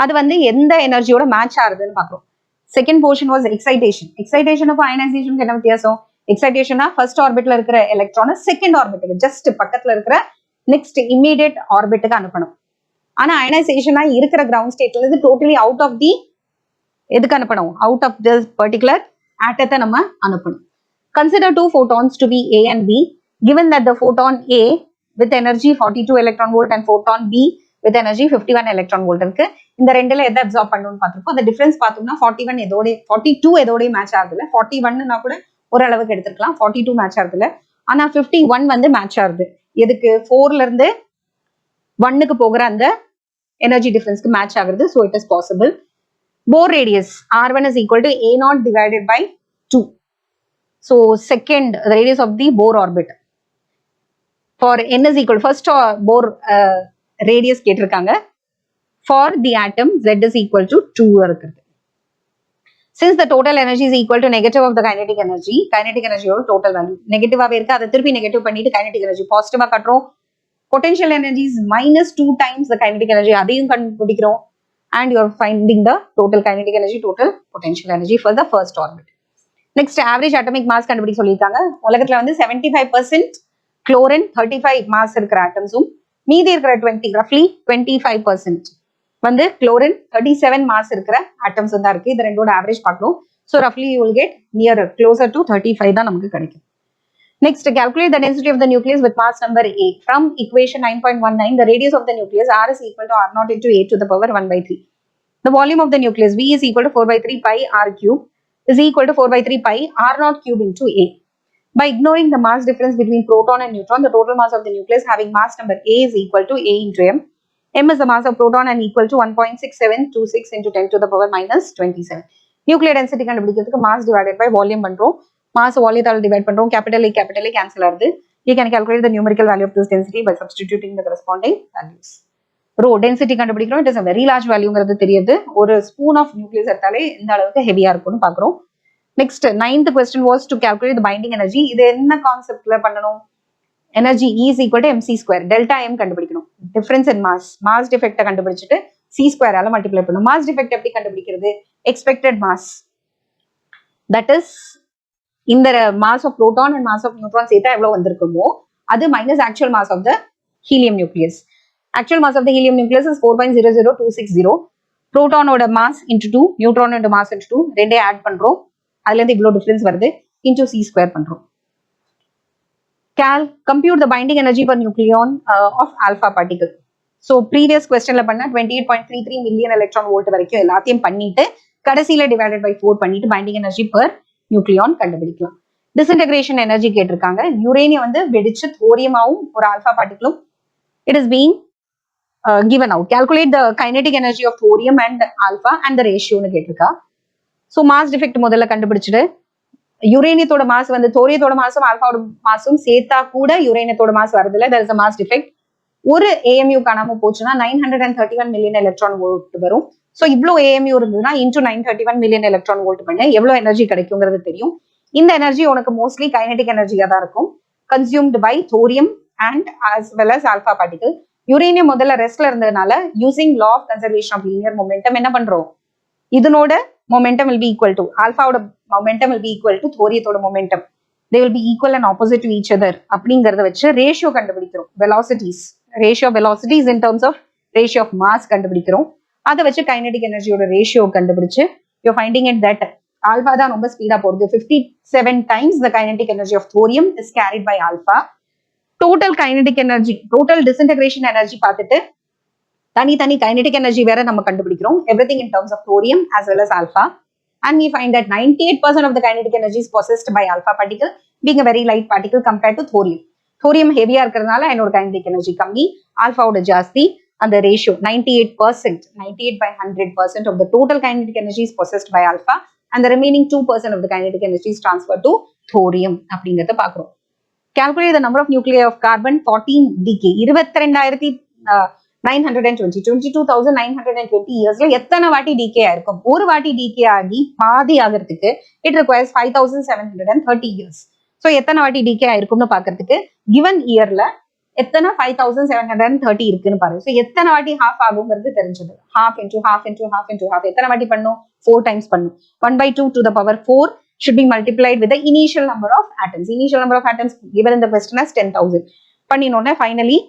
அது வந்து எந்த எனர்ஜியோட மேட்ச் ஆகுதுன்னு பாக்குறோம். Second portion was excitation. எக்ஸைட்டேஷனுக்கும் அயனைசேஷனுக்கு என்ன வித்தியாசம்? எக்ஸைட்டேஷனா ஃபர்ஸ்ட் ஆர்பிட்ல இருக்கிற எலக்ட்ரானை செகண்ட் ஆர்பிட்டுக்கு ஜஸ்ட் பக்கத்துல இருக்கிற நெக்ஸ்ட் இமீடியட் ஆர்பிட்டுக்கு அனுப்பணும். ஆனா அயனைசேஷனா இருக்கிற கிரவுண்ட் ஸ்டேட்ல இருந்து டோட்டலி அவுட் ஆஃப் தி எதுக்கு அனுப்பணும்? அவுட் ஆஃப் திஸ் பர்டிகுலர் ஆட்டத்தை நம்ம அனுப்பணும். Consider two photons to be A and B. Given that the photon A with energy 42 electron volt and photon B with energy 51 electron volt இருக்கு. இந்த ரெண்டுல எதை absorb பண்ணணும்னு பார்த்திருப்போம். அந்த டிஃபரன்ஸ் பார்த்தோம்னா 41 எதோட 42 எதோட மேட்ச் ஆகுதுல, 41னா கூட ஓரளவுக்கு எடுத்துக்கலாம், 42 மேட்ச் ஆகுதுல. ஆனா 51 வந்து மேட்ச் ஆகுது. எதுக்கு? 4ல இருந்து 1க்கு போகிற அந்த எனர்ஜி டிஃபரன்ஸ்க்கு மேட்ச் ஆகுது. So it is possible. Bohr radius R1 is equal to A naught divided by 2. So second, the radius of the Bohr orbit. For n is equal to first Bohr radius கேட்டிருக்காங்க. For the atom Z is equal to 2 இருக்குது. Since the total energy is equal to negative of the kinetic energy ஓட total value நெகட்டிவாவே இருக்கு, அதை திருப்பி negative பண்ணிட்டு kinetic energy பாசிட்டிவா காட்டுறோம். Potential energy is minus 2 times the kinetic energy, அதையும் கண்டுபிடிக்கிறோம். And you are finding the total kinetic energy, total potential energy for the first orbit. Next, average atomic mass கண்டுபிடிக்க சொல்லியிருக்காங்க. உலகத்துல வந்து 75% chlorine, 35 mass இருக்கிற atoms-உம் மீதி இருக்கிற 20 roughly 25% வந்து chlorine, 37 mass இருக்கிற atoms தான் இருக்கு. இது ரெண்டோட average பார்க்கணும். So roughly you will get nearer, closer to 35 தான் நமக்கு கிடைக்கும். Next, calculate the density of the nucleus with mass number A. From equation 9.19, the radius of the nucleus R is equal to R0 into A to the power 1 by 3. The volume of the nucleus V is equal to 4 by 3 pi R cube is equal to 4 by 3 pi R0 cube into A. By ignoring the mass difference between proton and neutron, the total mass of the nucleus having mass number A is equal to A into M. M is the mass of proton and equal to 1.6726 into 10 to the power minus 27. Nuclear density கண்டுபிடிக்கிறதுக்கு mass divided by volume பண்றோம். Mass volume divide பண்றோம். capital A cancel ஆகுது. You can calculate the numerical value of this density by substituting the corresponding values. Rho density கண்டுபிடிக்கிறோம். It is a very large valueங்கிறது தெரியுது. ஒரு spoon of nucleus எடுத்தாலே இந்த அளவுக்கு ஹெவியா இருக்கும்னு பார்க்கிறோம். Next, 9th question was to calculate the binding energy. இது என்ன கான்செப்ட்ல பண்ணணும்? Energy E is equal to mc square. Delta M கண்டுபிடிக்கணும். Difference in mass. Mass defect கண்டுபிடிச்சிட்டு c square ஆல மல்டிப்ளை பண்ணணும். Mass defect எப்படி கண்டுபிடிக்கிறது? Expected mass. That is இந்த mass of proton and mass of neutron சேர்த்தா எவ்வளவு வந்திருக்குமோ அது minus actual mass of the helium nucleus. Actual mass of the helium nucleus is 4.00260. Protonோட mass into 2, neutronோட mass into 2, ரெண்டே add பண்றோம். அதுல இருந்து இவ்வளவு டிஃபரன்ஸ் வருது. into c square பண்றோம். Compute the binding energy per nucleon of alpha particle. So previous questionல பண்ண 28.33 million electron volt வரைக்கும் எல்லாத்தையும் பண்ணிட்டு கடைசியில divided by 4 பண்ணிட்டு binding energy per nucleon கண்டுபிடிக்கலாம். Disintegration energy கேட்டிருக்காங்க. யுரேனியம் வந்து வெடிச்சு தோரியமாவும் ஒரு alpha பார்ட்டிகிளும் it is being given out. Calculate the kinetic energy of thorium and alpha and the ratio னு கேட்டிருக்கா. So mass defect முதல்ல கண்டுபிடிச்சிட்டு யுரேனியத்தோட மாஸ் வந்து தோரியத்தோட மாசும் ஆல்பாவோட மாசும் சேர்த்தா கூட யுரேனியத்தோட மாஸ் வருதுல, there is a mass defect. ஒரு AMU காணாம போச்சுன்னா 931 million electron volt வரும். So இவ்வளோ AMU இருந்ததுன்னா into 931 million electron volt பண்ண எவ்வளவு எனர்ஜி கிடைக்குங்கிறது தெரியும். இந்த எனர்ஜி உனக்கு மோஸ்ட்லி கைனடிக் எனர்ஜியா தான் இருக்கும். consumed by thorium and as well as alpha particle. Uranium முதல்ல ரெஸ்ட்ல இருந்ததுனால using law of conservation of linear momentum என்ன பண்றோம்? இதனோட momentum will be equal to alpha ஓட momentum will be equal to thoriumத்தோட momentum. They will be equal and opposite to each other. அப்படிங்கறத வச்சு ratio கண்டுபிடிக்கிறோம். velocities, ratio of velocities in terms of ratio of mass கண்டுபிடிக்கிறோம். அதை வச்சு kinetic எனர்ஜியோட ratio கண்டுபிடிச்சு you're finding it that alpha தான் ரொம்ப speedo போகுது. 57 times the kinetic energy of thorium is carried by alpha. Total kinetic energy, total disintegration energy பார்த்துட்டு தனி kinetic energy வேற நம்ம கண்டுபிடிக்கிறோம். Everything in terms of thorium as well as alpha. And we find that 98% of the kinetic energy is possessed by alpha particle, being a very light particle compared to thorium. Thorium heaviயா இருக்கிறதுனால என்னோட kinetic energy கம்மி, alphaவோட ஜாஸ்தி. And the ratio 98%, 98 by 100% of the total kinetic energy is possessed by alpha, and the remaining 2% of the kinetic energy is transferred to thorium. அப்படிங்கறத பார்க்கிறோம். Calculate the number of nuclei of carbon 14 decay. 22,920 yearsல எத்தனை வாட்டி decay ஆயிருக்கும்? ஒரு வாட்டி decay ஆகி பாதி ஆகிறதுக்கு it requires 5,730 years. So எத்தனை வாட்டி decay ஆயிருக்கும்னு பார்க்கிறதுக்கு given yearல எத்தனை 5,730 இருக்குன்னு பாருங்க. So எத்தனை வாட்டி half ஆகுங்கிறது தெரிஞ்சது. half into half into half into half. எத்தனை வாட்டி பண்ணும்? 4 times பண்ணும். 1 by 2 to the power 4 should be multiplied with the initial number of atoms. Initial number of atoms given in the question as 10,000. பண்ணினோன்னே finally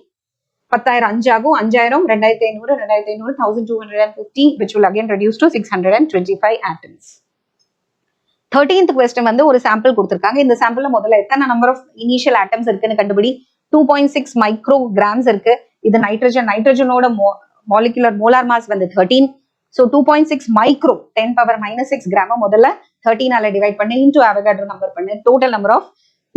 10,000 5 ஆகும். 5,000 2,500 2,500 1,250 which will again reduce to 625 atoms. 13th question வந்து ஒரு sample கொடுத்திருக்காங்க. இந்த சாம்பிள்ல முதல்ல எத்தனை number of initial atoms இருக்குன்னு கண்டுபிடி. 2.6 micrograms இருக்கு. இது நைட்ரஜனோட மாலிகுலர் மோலார் மாஸ் வந்து 13. So 2.6 மைக்ரோ 10 power minus 6 கிராம முதல்ல 13 ஆல டிவைட் பண்ணி into Avogadro நம்பர் பண்ணு டோட்டல் நம்பர் ஆஃப்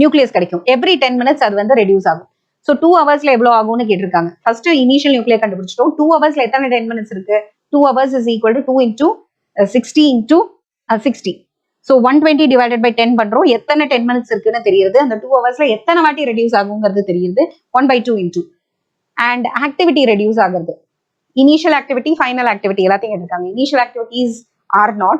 நியூக்ளியஸ் கிடைக்கும். எவ்ரி 10 minutes அது வந்து ரெடியூஸ் ஆகும். So 2 ஹவர்ஸ்ல எவ்வளவு ஆகும்னு கேட்டிருக்காங்க. ஃபர்ஸ்ட் இனிஷியல் நியூக்ளியர் கண்டுபிடிச்சிட்டோம். 2 ஹவர்ஸ்ல எத்தனை 10 minutes இருக்கு? 2 hours is equal to 2 into 60 into 60. So 120 divided by 10 பண்றோம். எத்தனை 10 மினிட்ஸ் இருக்குன்னு தெரியுது. அந்த 2 ஹவர்ஸ்ல எத்தனை வாட்டி ரெடியூஸ் ஆகுங்கிறது தெரியுது. 1/2 into. அண்ட் ஆக்டிவிட்டி ரெடியூஸ் ஆகுறது. இனிஷியல் ஆக்டிவிட்டி, ஃபைனல் ஆக்டிவிட்டி எல்லாத்தையும் எடுக்காங்க. Initial activities R0,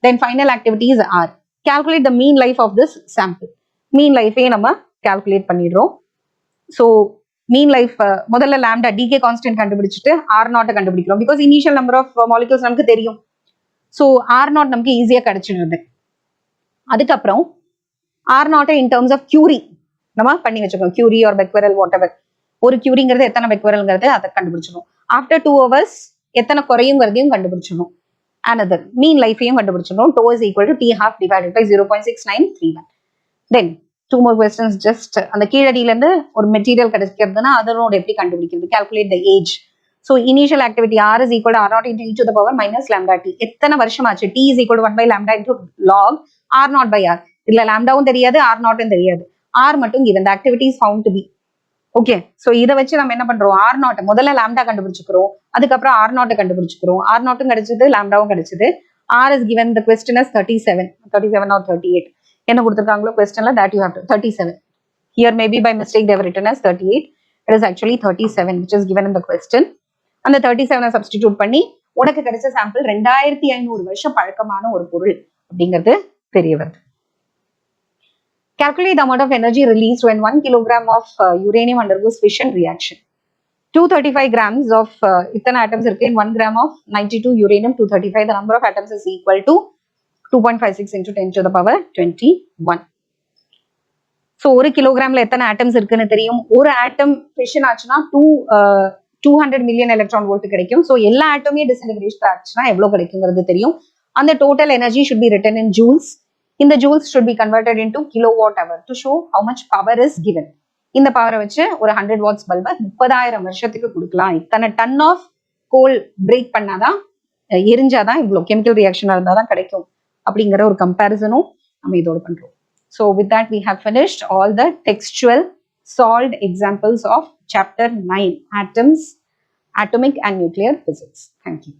then final activities R. Calculate the mean life of this sample. Mean லைஃபே நம்ம கால்குலேட் பண்ணிடுறோம். ஸோ மீன் லைஃப் முதல்ல லாம்டா டிகே கான்ஸ்டன்ட் கண்டுபிடிச்சிட்டு R0 கண்டுபிடிக்கிறோம். Because initial number of molecules நமக்கு தெரியும். ஸோ R0 நமக்கு ஈஸியாக கிடைச்சிடுது. அதுக்கப்புறம் R0 in terms of Curie நம்ம பண்ணி வச்சுக்கோம். Curie R பெக்வரல் what ever. ஒரு கியூரிங்கிறது எத்தனை பெக்வரல்ங்கிறது அதை கண்டுபிடிச்சிடும். ஆஃப்டர் 2 hours எத்தனை குறையுங்கிறதையும் கண்டுபிடிச்சிடும். அனதர் மீன் லைஃபையும் கண்டுபிடிச்சிடும். Tau is equal to T half divided by 0.6931. Then 2 more questions. Just அந்த கீழடியிலேருந்து ஒரு மெட்டீரியல் கிடைக்கிறதுனா அதனோட எப்படி கண்டுபிடிக்கிறது. Calculate the age. So initial activity R is equal to R0 into e to the power minus lambda t. எத்தனை வருஷம் ஆச்சு. T is equal to 1 by lambda into log R0 by R. இதுல லாம்டாவும் தெரியாது, R0 தெரியாது. R மட்டும் given. The activity is found to be. Okay. So இதை வச்சு நம்ம என்ன பண்றோம். R0 முதல்ல லாம்டா கண்டுபிடிச்சுக்கிறோம். அதுக்கப்புறம் R0 கண்டுபிடிச்சுக்கிறோம். R0 கிடைச்சது, லாம்டாவும் கிடைச்சது. R is given. The question is 37 or 38. என்ன கொடுத்துருக்காங்களோ கொஸ்டின்ல that you have to 37. Here maybe by mistake they have written as 38. It is actually 37 which is given in the question. அந்த 37 substitute பண்ணி உனக்கு கிடைச்ச sample 2500 வருஷம் பழக்கமான ஒரு பொருள் அப்படிங்கிறது தெரிய வருது. Calculate the amount of energy released when 1 kilogram of uranium undergoes fission reaction. 235 grams of இத்தனை atoms இருக்கு. in 1 gram of 92 uranium 235. The number of atoms is equal to 2.56 into 10 to the power 21. So 1 கிலோகிராம்ல எத்தனை atoms இருக்குன்னு தெரியும். ஒரு atom fission ஆச்சுன்னா 200 million electron volt கிடைக்கும். So எல்லா ஆட்டமே டிஸ்இன்டகிரேஷன் ஆச்சுன்னா எவ்வளவு கிடைக்குங்கிறது தெரியும். அந்த total energy should be written in joules. இந்த joules should be converted into kilowatt hour to show how much power is given. இந்த பவரை வச்சு ஒரு 100 வாட்ஸ் பல்பை 30,000 வருஷத்துக்கு கொடுக்கலாம். இத்தனை டன் ஆஃப் கோல் பிரேக் பண்ணாதான், எரிஞ்சாதான் இவ்வளோ கெமிக்கல் ரியாக்ஷன் இருந்தாதான் கிடைக்கும் அப்படிங்கிற ஒரு கம்பேரிசனும் நம்ம இதோடு பண்றோம். So with that we have finished all the textual solved examples of chapter 9, atoms, atomic and nuclear physics. Thank you.